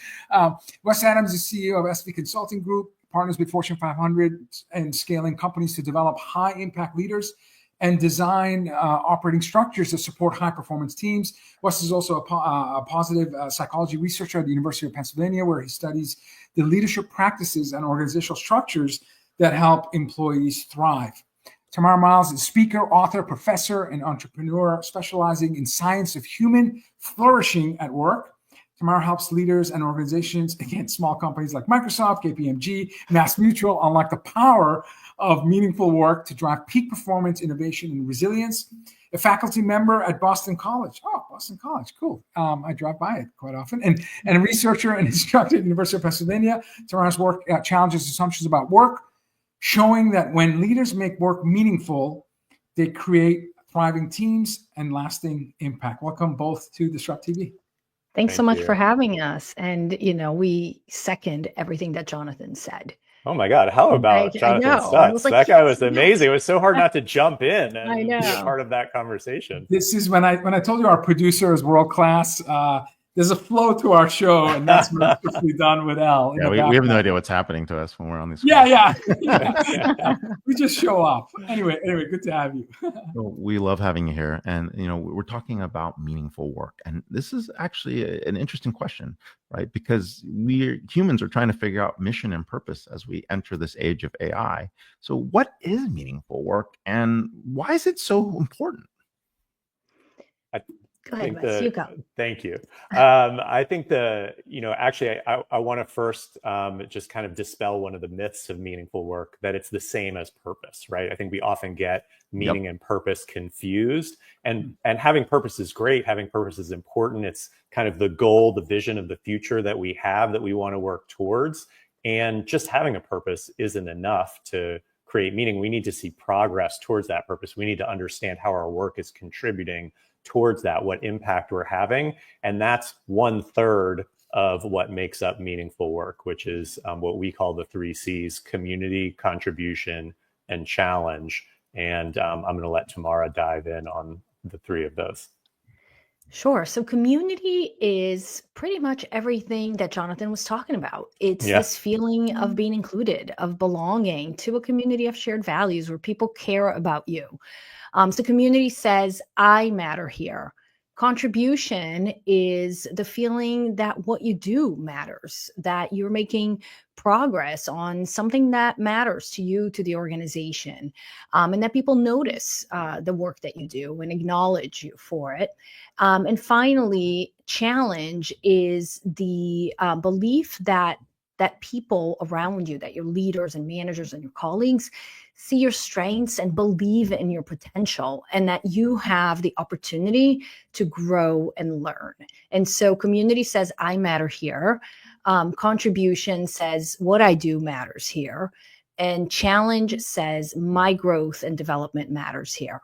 Wes Adams is CEO of SV Consulting Group, partners with Fortune 500 and scaling companies to develop high-impact leaders and design operating structures that support high-performance teams. Wes is also a positive psychology researcher at the University of Pennsylvania, where he studies the leadership practices and organizational structures that help employees thrive. Tamara Miles is speaker, author, professor, and entrepreneur specializing in science of human flourishing at work. Tamara helps leaders and organizations, again, small companies like Microsoft, KPMG, MassMutual, unlock the power of meaningful work to drive peak performance, innovation, and resilience. A faculty member at Boston College. Oh, Boston College, cool. I drive by it quite often. And a researcher and instructor at the University of Pennsylvania. Tamara's work challenges assumptions about work, showing that when leaders make work meaningful, they create thriving teams and lasting impact. Welcome both to Disrupt TV. Thanks so Thank much you. for having us. And, we second everything that Jonathan said. Oh my God! How about I Jonathan know. I was Stutz? like, That guy yes, was amazing. It was so hard not to jump in I and be a know. part of that conversation. This is when I told you our producer is world class. There's a flow to our show, and that's wonderfully done with Al. Yeah, we have no idea what's happening to us when we're on these. Yeah. We just show up. Anyway, good to have you. Well, we love having you here, and we're talking about meaningful work, and this is actually an interesting question, right? Because we humans are trying to figure out mission and purpose as we enter this age of AI. So, what is meaningful work, and why is it so important? Go ahead, Wes. You go. Thank you. I think actually, I want to first just kind of dispel one of the myths of meaningful work, that it's the same as purpose, right? I think we often get meaning and purpose confused, and having purpose is great. Having purpose is important. It's kind of the goal, the vision of the future that we have, that we want to work towards. And just having a purpose isn't enough to create meaning. We need to see progress towards that purpose. We need to understand how our work is contributing towards that, what impact we're having. And that's 1/3 of what makes up meaningful work, which is what we call the 3 C's: community, contribution, and challenge. And I'm going to let Tamara dive in on the 3 of those. Sure. So community is pretty much everything that Jonathan was talking about. It's this feeling of being included, of belonging to a community of shared values where people care about you. So community says, I matter here. Contribution is the feeling that what you do matters, that you're making progress on something that matters to you, to the organization, and that people notice the work that you do and acknowledge you for it. And finally, challenge is the belief that people around you, that your leaders and managers and your colleagues see your strengths and believe in your potential, and that you have the opportunity to grow and learn. And so community says, I matter here. Contribution says, what I do matters here. And challenge says, my growth and development matters here.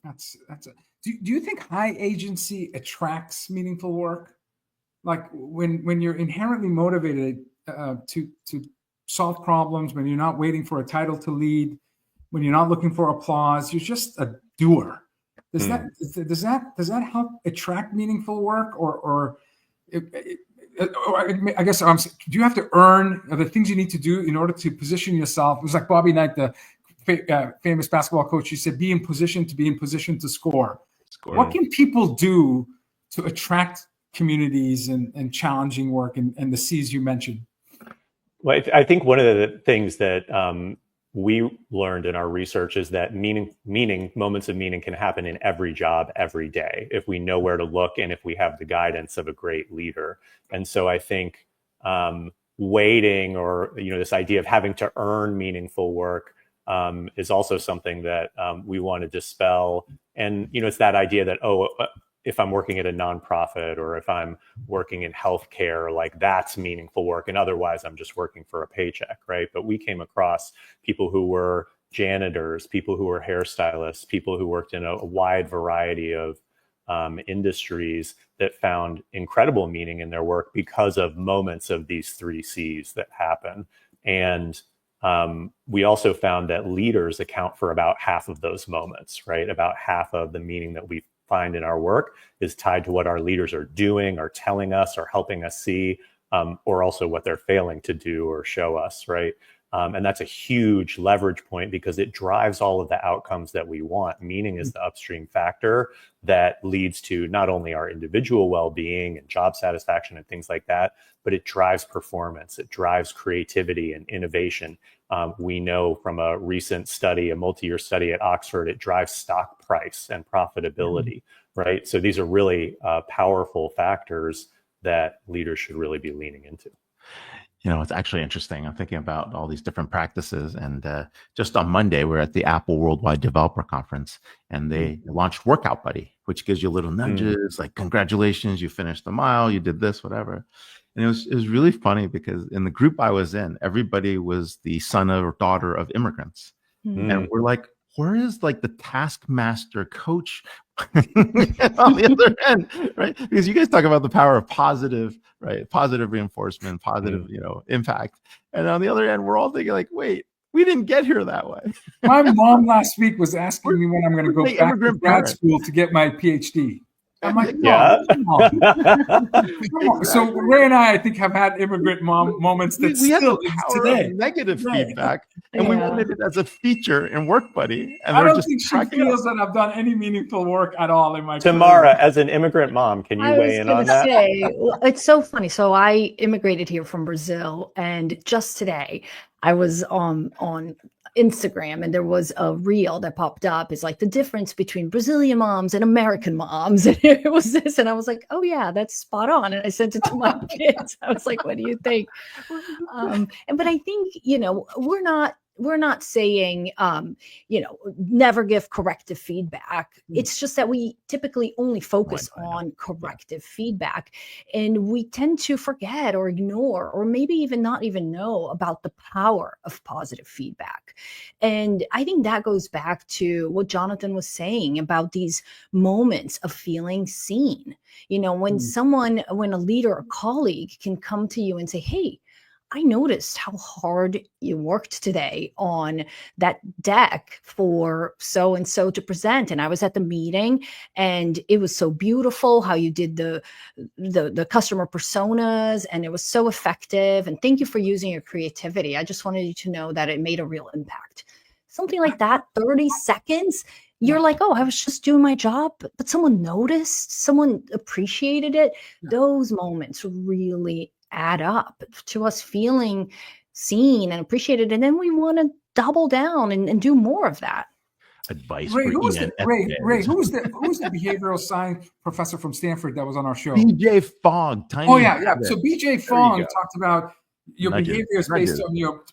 That's it. Do you think high agency attracts meaningful work? Like when you're inherently motivated to solve problems, when you're not waiting for a title to lead, when you're not looking for applause, you're just a doer. Does that help attract meaningful work, or I guess do you have to earn the things you need to do in order to position yourself? It was like Bobby Knight, the famous basketball coach. He said, "Be in position to score." What can people do to attract communities and challenging work and the C's you mentioned? Well, I think one of the things that we learned in our research is that moments of meaning can happen in every job every day if we know where to look and if we have the guidance of a great leader. And so I think waiting, or this idea of having to earn meaningful work is also something that we want to dispel. And it's that idea that if I'm working at a nonprofit or if I'm working in healthcare, like that's meaningful work, and otherwise I'm just working for a paycheck, right? But we came across people who were janitors, people who were hairstylists, people who worked in a wide variety of industries that found incredible meaning in their work because of moments of these 3 C's that happen. And we also found that leaders account for about half of those moments, right? About half of the meaning that we find in our work is tied to what our leaders are doing or telling us or helping us see, or also what they're failing to do or show us, right? And that's a huge leverage point because it drives all of the outcomes that we want. Meaning is the upstream factor that leads to not only our individual well-being and job satisfaction and things like that, but it drives performance, it drives creativity and innovation. We know from a recent study, a multi-year study at Oxford, it drives stock price and profitability, right? So these are really powerful factors that leaders should really be leaning into. It's actually interesting. I'm thinking about all these different practices. And just on Monday, we're at the Apple Worldwide Developer Conference, and they launched Workout Buddy, which gives you little nudges like, congratulations, you finished the mile, you did this, whatever. And it was really funny because in the group I was in, everybody was the son or daughter of immigrants. And we're like, where is like the taskmaster coach on the other end, right? Because you guys talk about the power of positive, right? Positive reinforcement, positive, impact. And on the other end, we're all thinking like, wait, we didn't get here that way. My mom last week was asking me when I'm going to go back to grad school to get my PhD. I'm like, yeah. Come on. So Ray and I think, have had immigrant moments that we still had the power today. of negative feedback, and we wanted it as a feature in Work Buddy. And I don't think she feels that I've done any meaningful work at all in my Tamara, as an immigrant mom, can you weigh in on that? It's so funny. So I immigrated here from Brazil, and just today I was on Instagram, and there was a reel that popped up. It's like the difference between Brazilian moms and American moms. And it was this, and I was like, oh yeah, that's spot on. And I sent it to my kids. I was like, what do you think? But I think, we're not saying, never give corrective feedback. It's just that we typically only focus on corrective feedback, and we tend to forget or ignore, or maybe even not even know about the power of positive feedback. And I think that goes back to what Jonathan was saying about these moments of feeling seen. When when a leader or colleague can come to you and say, hey, I noticed how hard you worked today on that deck for so-and-so to present. And I was at the meeting, and it was so beautiful how you did the customer personas, and it was so effective. And thank you for using your creativity. I just wanted you to know that it made a real impact. Something like that, 30 seconds, you're like, oh, I was just doing my job, but someone noticed, someone appreciated it. Yeah. Those moments really add up to us feeling seen and appreciated. And then we want to double down and do more of that. Advice Ray, for who was the ENFJs. who's the behavioral science professor from Stanford that was on our show? BJ Fogg. Tiny Oh yeah. Habit. So BJ you Fong go. talked about your Nudges, behavior is based nudges. on your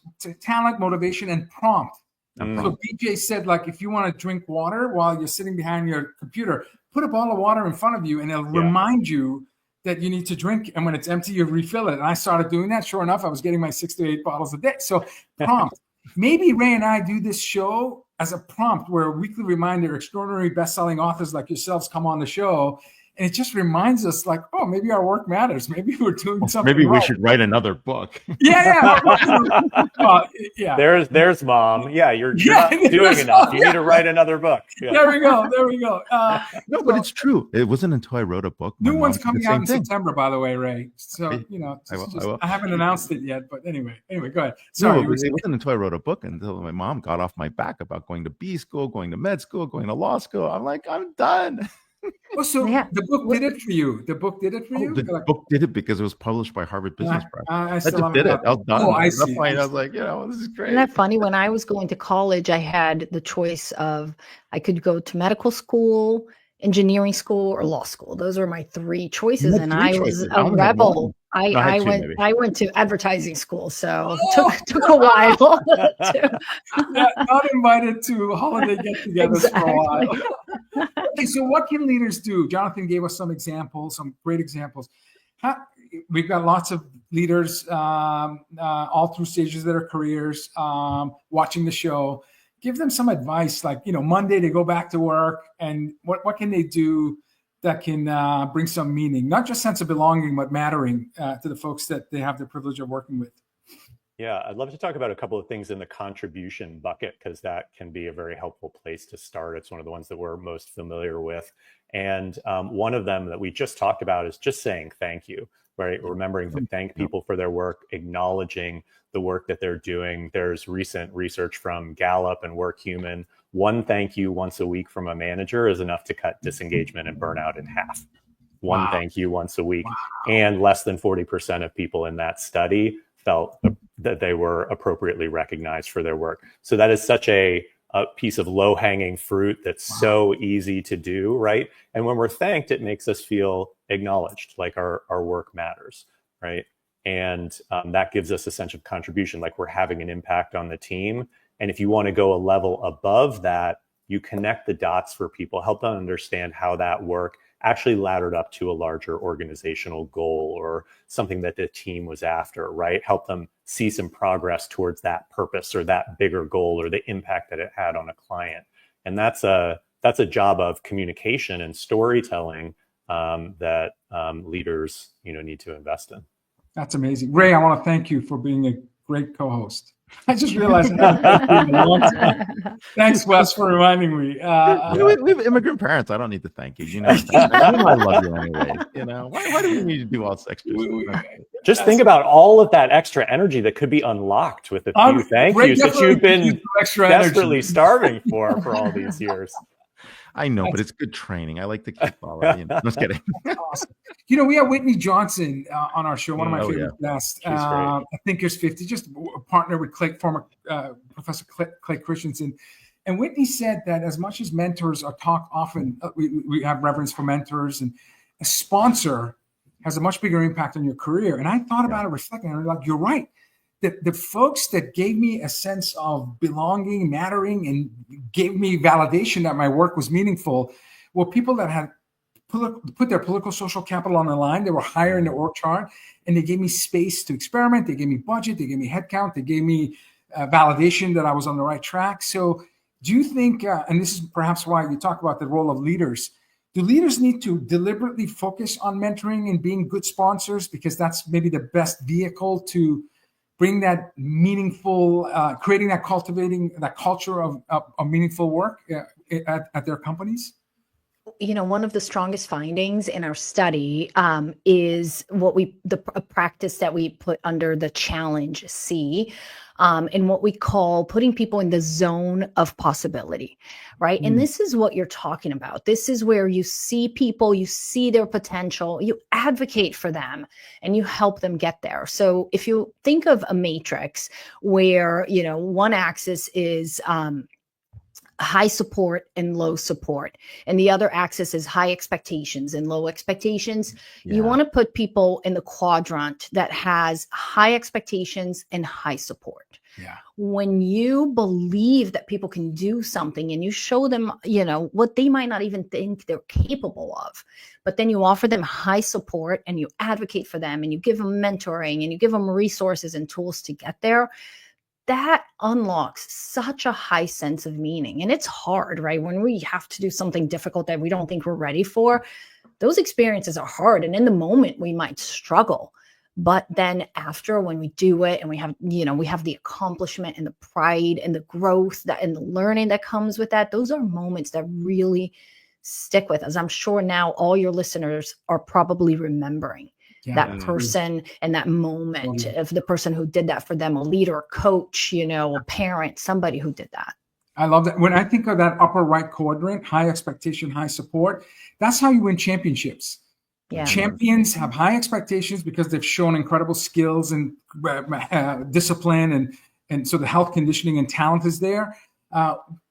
talent, motivation, and prompt. Mm. So BJ said, like, if you want to drink water while you're sitting behind your computer, put a bottle of water in front of you, and it'll remind you that you need to drink. And when it's empty, you refill it. And I started doing that. Sure enough, I was getting my 6 to 8 bottles a day. So prompt. Maybe Ray and I do this show as a prompt, where a weekly reminder, extraordinary best-selling authors like yourselves come on the show. And it just reminds us, like, oh, maybe our work matters. Maybe we're doing something Maybe we right. should write another book. Yeah. There's mom. Yeah, you're not doing there's enough. mom, You need to write another book. Yeah. There we go. No, but it's true. It wasn't until I wrote a book. New my one's mom did coming the out same in thing. September, by the way, Ray. So, I will. I haven't announced it yet, but anyway, go ahead. Sorry. No, it wasn't until I wrote a book until my mom got off my back about going to B school, going to med school, going to law school. I'm like, I'm done. Oh, so the book did it for you. The book did it for you? The book did it because it was published by Harvard Business Press. I That still just haven't did it. got I was done. Oh, I At that see. point, I was like, this is great. Isn't that funny? When I was going to college, I had the choice of I could go to medical school, engineering school, or law school. Those were my 3 choices, had and 3 I choices. was I a only had rebel. one. No, I had 2 maybe. I went to advertising school, so it took a while. Not invited to holiday get-togethers for a while. Okay, so what can leaders do? Jonathan gave us some examples, some great examples. We've got lots of leaders all through stages of their careers watching the show. Give them some advice, like, Monday they go back to work, and what can they do that can bring some meaning, not just sense of belonging, but mattering to the folks that they have the privilege of working with. Yeah, I'd love to talk about a couple of things in the contribution bucket, because that can be a very helpful place to start. It's one of the ones that we're most familiar with. And one of them that we just talked about is just saying thank you, right? Remembering to thank people for their work, acknowledging the work that they're doing. There's recent research from Gallup and WorkHuman. 1 thank you once a week from a manager is enough to cut disengagement and burnout in half. One thank you once a week. And less than 40% of people in that study felt that they were appropriately recognized for their work. So that is such a piece of low-hanging fruit that's so easy to do, right? And when we're thanked, it makes us feel acknowledged, like our work matters, right? And that gives us a sense of contribution, like we're having an impact on the team. And if you want to go a level above that, you connect the dots for people, help them understand how that work actually laddered up to a larger organizational goal or something that the team was after, right? Help them see some progress towards that purpose or that bigger goal or the impact that it had on a client. And that's a job of communication and storytelling that leaders, need to invest in. That's amazing. Ray, I want to thank you for being a great co-host. I just realized I haven't thanked you in a long time. Thanks, Wes, for reminding me. We have immigrant parents. I don't need to thank you. I love you anyway. Why do we need to do all this extra stuff? Just think about all of that extra energy that could be unlocked with a few thank yous that you've been desperately starving for all these years. I know, but it's good training. I like to keep all of Just kidding. Awesome. We have Whitney Johnson on our show, one of my favorite guests. I think there's 50, just a partner with former Professor Clay Christensen. And Whitney said that as much as mentors are talked often, we have reverence for mentors, and a sponsor has a much bigger impact on your career. And I thought about it, reflecting, and I'm like, you're right. The folks that gave me a sense of belonging, mattering, and gave me validation that my work was meaningful were people that had put their political social capital on the line. They were higher in the org chart, and they gave me space to experiment. They gave me budget. They gave me headcount. They gave me validation that I was on the right track. So do you think, and this is perhaps why you talk about the role of leaders, do leaders need to deliberately focus on mentoring and being good sponsors, because that's maybe the best vehicle to bring that meaningful, cultivating that culture of meaningful work at their companies? one of the strongest findings in our study is a practice that we put under the challenge C, in what we call putting people in the zone of possibility, right? And this is what you're talking about. This is where you see people, you see their potential, you advocate for them, and you help them get there. So if you think of a matrix where, one axis is high support and low support, and the other axis is high expectations and low expectations. You want to put people in the quadrant that has high expectations and high support. When you believe that people can do something and you show them, what they might not even think they're capable of, but then you offer them high support and you advocate for them and you give them mentoring and you give them resources and tools to get there, that unlocks such a high sense of meaning. And it's hard, right? When we have to do something difficult that we don't think we're ready for, those experiences are hard. And in the moment, we might struggle. But then after, when we do it and we have the accomplishment and the pride and the growth and the learning that comes with that, those are moments that really stick with us. I'm sure now all your listeners are probably remembering that person and that moment of the person who did that for them, a leader, a coach, a parent, somebody who did that. I love that. When I think of that upper right quadrant, high expectation, high support, that's how you win championships. Yeah. Champions have high expectations because they've shown incredible skills and discipline, and so the health conditioning and talent is there.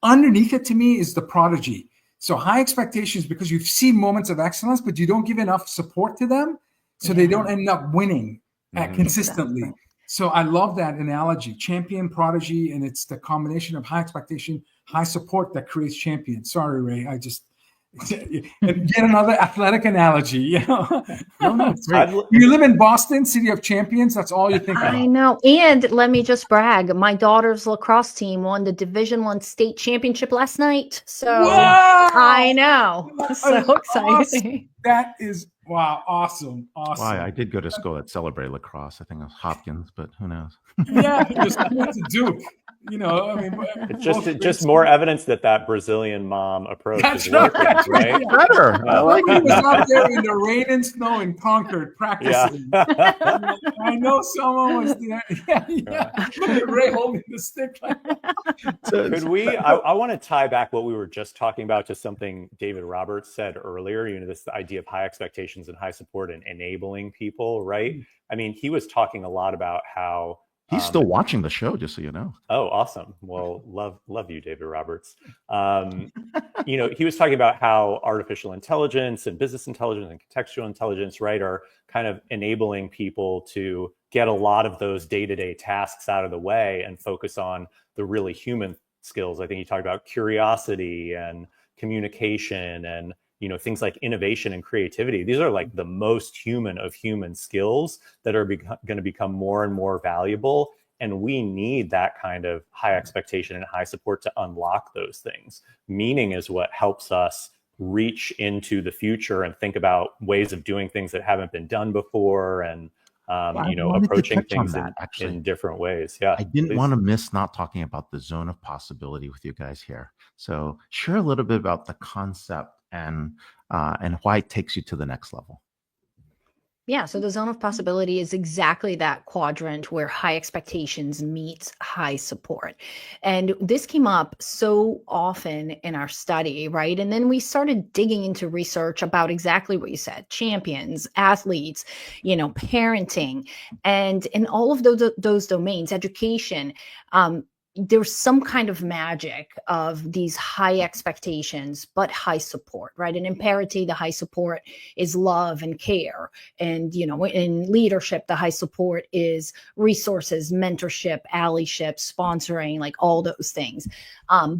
Underneath it, to me, is the prodigy. So high expectations because you've seen moments of excellence, but you don't give enough support to them, so they don't end up winning consistently. Exactly. So I love that analogy, champion, prodigy, and it's the combination of high expectation, high support that creates champion. Sorry, Ray, I just and get another athletic analogy. No, you live in Boston, city of champions. That's all you think about. I know. And let me just brag. My daughter's lacrosse team won the Division I state championship last night. So wow! I know. So exciting. Awesome. That is awesome. Wow, I did go to school that celebrated lacrosse. I think it was Hopkins, but who knows? Yeah, just went to Duke. It's just more evidence that Brazilian mom approach is working, right? Better. I like it. He was out there in the rain and snow in Concord practicing. Yeah. I know someone was there. Yeah. Look at Ray holding the stick. Could we? I want to tie back what we were just talking about to something David Roberts said earlier. This idea of high expectations and high support and enabling people, right? I mean, he was talking a lot about how. He's still watching the show, just so you know. Oh, awesome. Well, love you, David Roberts. He was talking about how artificial intelligence and business intelligence and contextual intelligence, right, are kind of enabling people to get a lot of those day-to-day tasks out of the way and focus on the really human skills. I think he talked about curiosity and communication and things like innovation and creativity. These are like the most human of human skills that are going to become more and more valuable. And we need that kind of high expectation and high support to unlock those things. Meaning is what helps us reach into the future and think about ways of doing things that haven't been done before, and approaching things in different ways. Yeah, I didn't want to miss not talking about the zone of possibility with you guys here. So share a little bit about the concept and why it takes you to the next level. Yeah, so the zone of possibility is exactly that quadrant where high expectations meets high support. And this came up so often in our study, right? And then we started digging into research about exactly what you said, champions, athletes, parenting, and in all of those domains, education, there's some kind of magic of these high expectations, but high support, right? And in parity, the high support is love and care. And, in leadership, the high support is resources, mentorship, allyship, sponsoring, like all those things.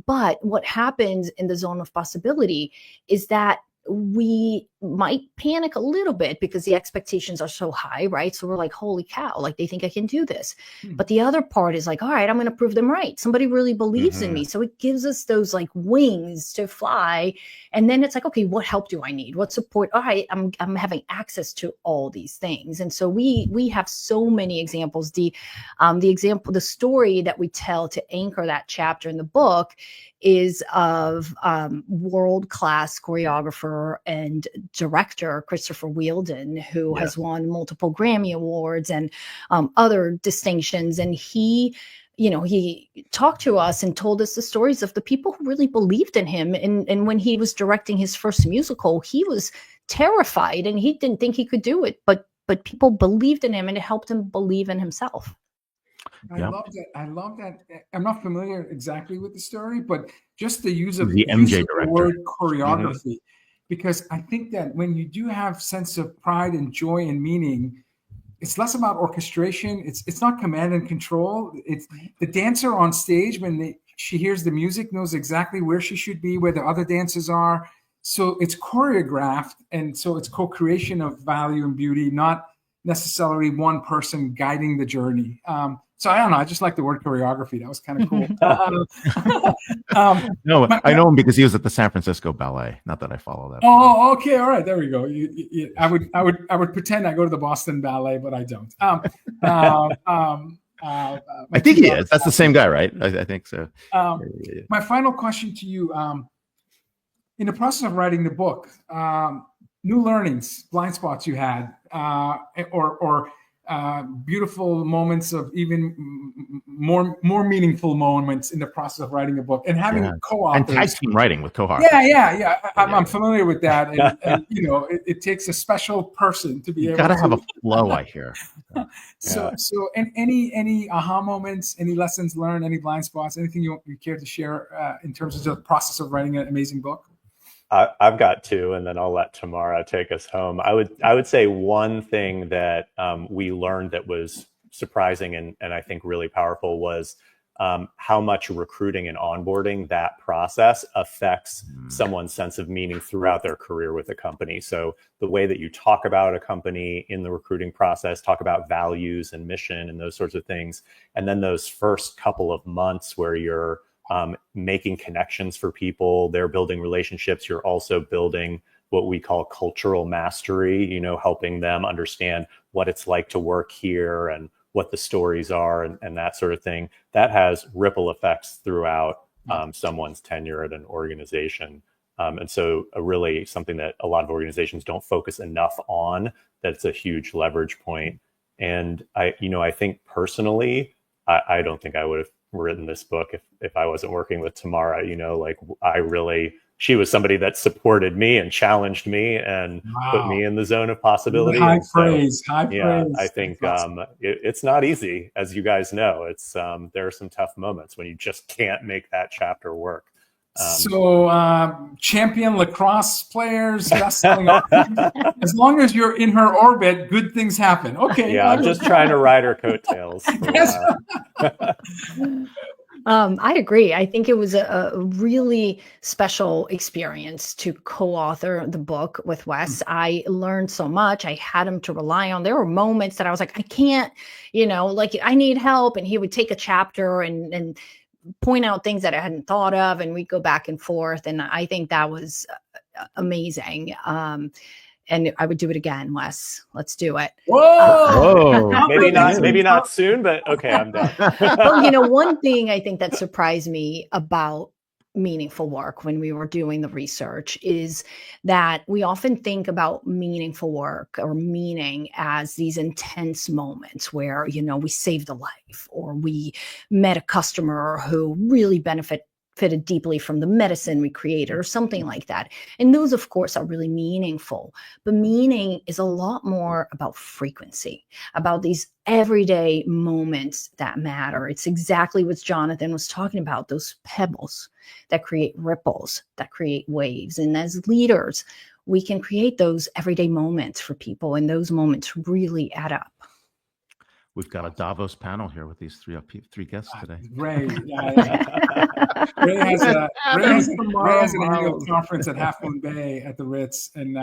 But what happens in the zone of possibility is that we might panic a little bit because the expectations are so high, right? So we're like, holy cow, like they think I can do this. But the other part is like, all right, I'm going to prove them right. Somebody really believes in me. So it gives us those like wings to fly. And then it's like, okay, what help do I need? What support? All right, I'm having access to all these things. And so we have so many examples. The story that we tell to anchor that chapter in the book is of world-class choreographer and director Christopher Wheeldon, who has won multiple Grammy Awards and other distinctions. And he talked to us and told us the stories of the people who really believed in him. And when he was directing his first musical, he was terrified and he didn't think he could do it, but people believed in him and it helped him believe in himself. I love that. I love that. I'm not familiar exactly with the story, but just the use of the MJ director. The word choreography, because I think that when you do have sense of pride and joy and meaning, it's less about orchestration. It's not command and control. It's the dancer on stage when she hears the music knows exactly where she should be, where the other dancers are. So it's choreographed, and so it's co-creation of value and beauty, not necessarily one person guiding the journey. So I don't know. I just like the word choreography. That was kind of cool. No, I know him because he was at the San Francisco Ballet. Not that I follow that. Oh, okay, all right. There we go. I would pretend I go to the Boston Ballet, but I don't. I think he is. That's the same guy, right? I think so. My final question to you: in the process of writing the book, new learnings, blind spots you had, or beautiful moments of even more meaningful moments in the process of writing a book, and having co-authors and tag team writing with co-authors. Yeah. I'm familiar with that, and it takes a special person to be able. You gotta have a flow, I hear. So, and any aha moments, any lessons learned, any blind spots, anything you care to share in terms of the process of writing an amazing book? I've got two, and then I'll let Tamara take us home. I would say one thing that we learned that was surprising and I think really powerful was how much recruiting and onboarding that process affects someone's sense of meaning throughout their career with a company. So the way that you talk about a company in the recruiting process, talk about values and mission and those sorts of things, and then those first couple of months where you're making connections for people, they're building relationships. You're also building what we call cultural mastery, helping them understand what it's like to work here and what the stories are and that sort of thing. That has ripple effects throughout someone's tenure at an organization. And so really something that a lot of organizations don't focus enough on, that's a huge leverage point. And I think personally, I don't think I would have written this book if I wasn't working with Tamara. She was somebody that supported me and challenged me and put me in the zone of possibility. High praise. I think it's not easy, as you guys know. It's there are some tough moments when you just can't make that chapter work. Champion lacrosse players, best-selling authors, as long as you're in her orbit, good things happen. Okay. Yeah, I'm just trying to ride her coattails. I agree. I think it was a really special experience to co-author the book with Wes. I learned so much. I had him to rely on. There were moments that I was like, I can't, I need help. And he would take a chapter and point out things that I hadn't thought of, and we'd go back and forth. And I think that was amazing. And I would do it again, Wes. Let's do it. Whoa! Maybe not soon, but okay, I'm done. But one thing I think that surprised me about meaningful work when we were doing the research is that we often think about meaningful work or meaning as these intense moments where, we saved a life or we met a customer who really benefited deeply from the medicine we created or something like that. And those, of course, are really meaningful. But meaning is a lot more about frequency, about these everyday moments that matter. It's exactly what Jonathan was talking about, those pebbles that create ripples, that create waves. And as leaders, we can create those everyday moments for people, and those moments really add up. We've got a Davos panel here with these three guests today. Ray, Ray has an annual conference at Half Moon Bay at the Ritz, and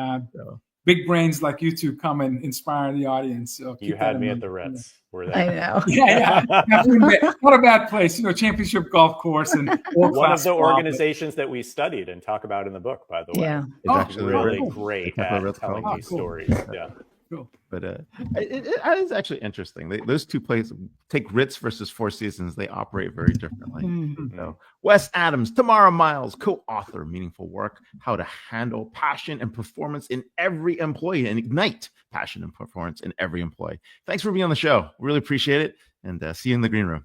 big brains like you two come and inspire the audience. So you had me at the Ritz. We're there. I know. Yeah. Half Moon Bay. Not a bad place, championship golf course and one of the organizations that we studied and talk about in the book, by the way. Yeah. It's actually really great at telling these stories. Yeah. Cool. But it is actually interesting. Those two places, take Ritz versus Four Seasons, they operate very differently. So, Wes Adams, Tamara Miles, co-author, Meaningful Work, How to Handle Passion and Performance in Every Employee and Ignite Passion and Performance in Every Employee. Thanks for being on the show. Really appreciate it. And see you in the green room.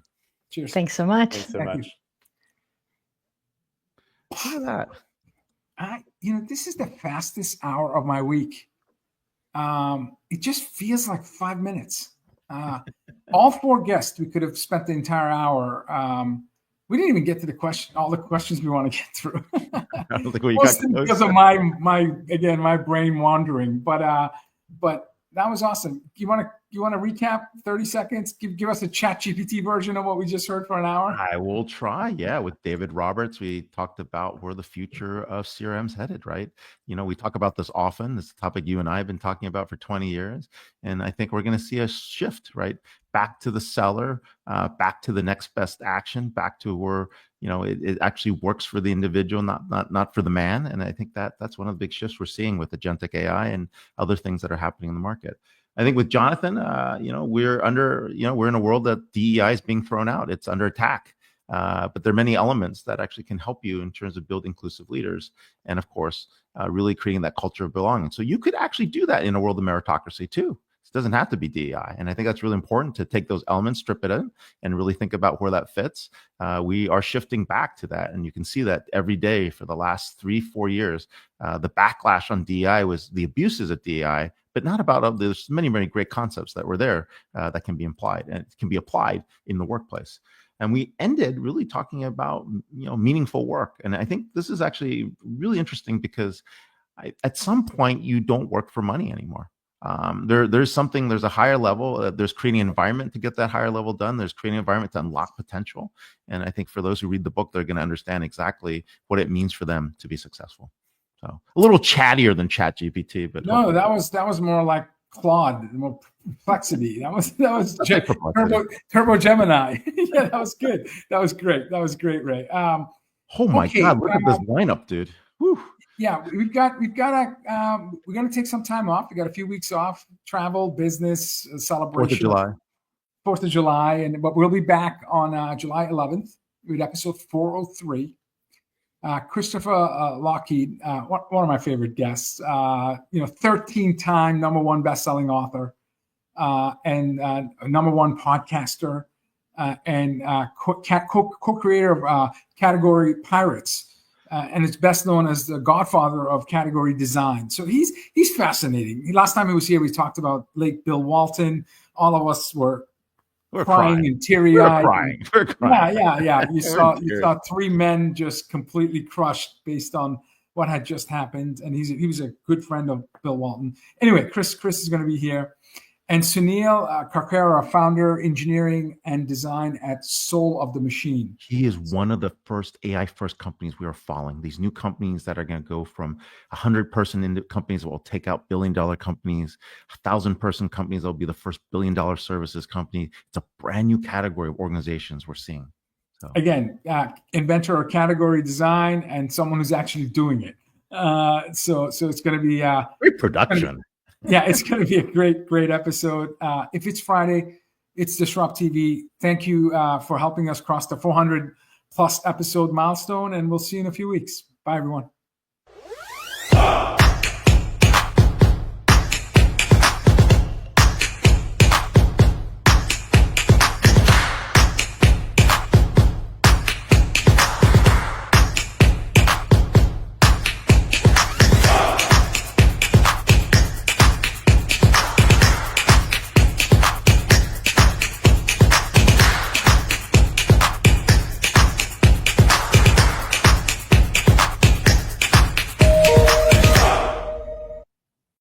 Cheers. Thanks so much. Thanks so much. Look at that. This is the fastest hour of my week. It just feels like 5 minutes. All four guests, we could have spent the entire hour. We didn't even get to all the questions we want to get through. I don't think we Mostly got because of my brain wandering. But that was awesome. You want to recap 30 seconds? Give us a ChatGPT version of what we just heard for an hour. I will try. Yeah. With David Roberts, we talked about where the future of CRM's headed, right? We talk about this often. It's a topic you and I have been talking about for 20 years. And I think we're going to see a shift, right? Back to the seller, back to the next best action, back to where, it actually works for the individual, not for the man. And I think that's one of the big shifts we're seeing with agentic AI and other things that are happening in the market. I think with Jonathan, we're in a world that DEI is being thrown out. It's under attack. But there are many elements that actually can help you in terms of building inclusive leaders. And of course, really creating that culture of belonging. So you could actually do that in a world of meritocracy too. It doesn't have to be DEI. And I think that's really important to take those elements, strip it in, and really think about where that fits. We are shifting back to that. And you can see that every day for the last 3-4 years. The backlash on DEI was the abuses at DEI, but not about there's many, many great concepts that were there that can be applied, and it can be applied in the workplace. And we ended really talking about meaningful work. And I think this is actually really interesting because at some point you don't work for money anymore. There's a higher level. There's creating an environment to get that higher level done. There's creating an environment to unlock potential. And I think for those who read the book, they're going to understand exactly what it means for them to be successful. So a little chattier than ChatGPT, but no, that was more like Claude, more Perplexity. That was Turbo Gemini. Yeah, that was good. That was great. That was great, Ray. Oh my God, look at this lineup, dude. Whew. Yeah, we're gonna take some time off. We got a few weeks off, travel, business, celebration. 4th of July, but we'll be back on July 11th with episode 403. Christopher Lockheed, one of my favorite guests, 13-time #1 best-selling author, and #1 podcaster, and co-creator of Category Pirates. And it's best known as the godfather of category design. So he's fascinating. Last time he was here, we talked about late Bill Walton. All of us were crying and teary-eyed. We're crying. Yeah. You saw three men just completely crushed based on what had just happened. And he was a good friend of Bill Walton. Anyway, Chris is going to be here. And Sunil Karkera, founder, engineering and design at Soul of the Machine. He is one of the first AI-first companies we are following. These new companies that are going to go from 100-person into companies that will take out billion-dollar companies, 1,000-person companies that will be the first billion-dollar services company. It's a brand new category of organizations we're seeing. So. Again, inventor of category design and someone who's actually doing it. So it's going to be great production. Yeah, it's going to be a great episode. If it's Friday, it's Disrupt TV. Thank you for helping us cross the 400 plus episode milestone, and we'll see you in a few weeks. Bye, everyone.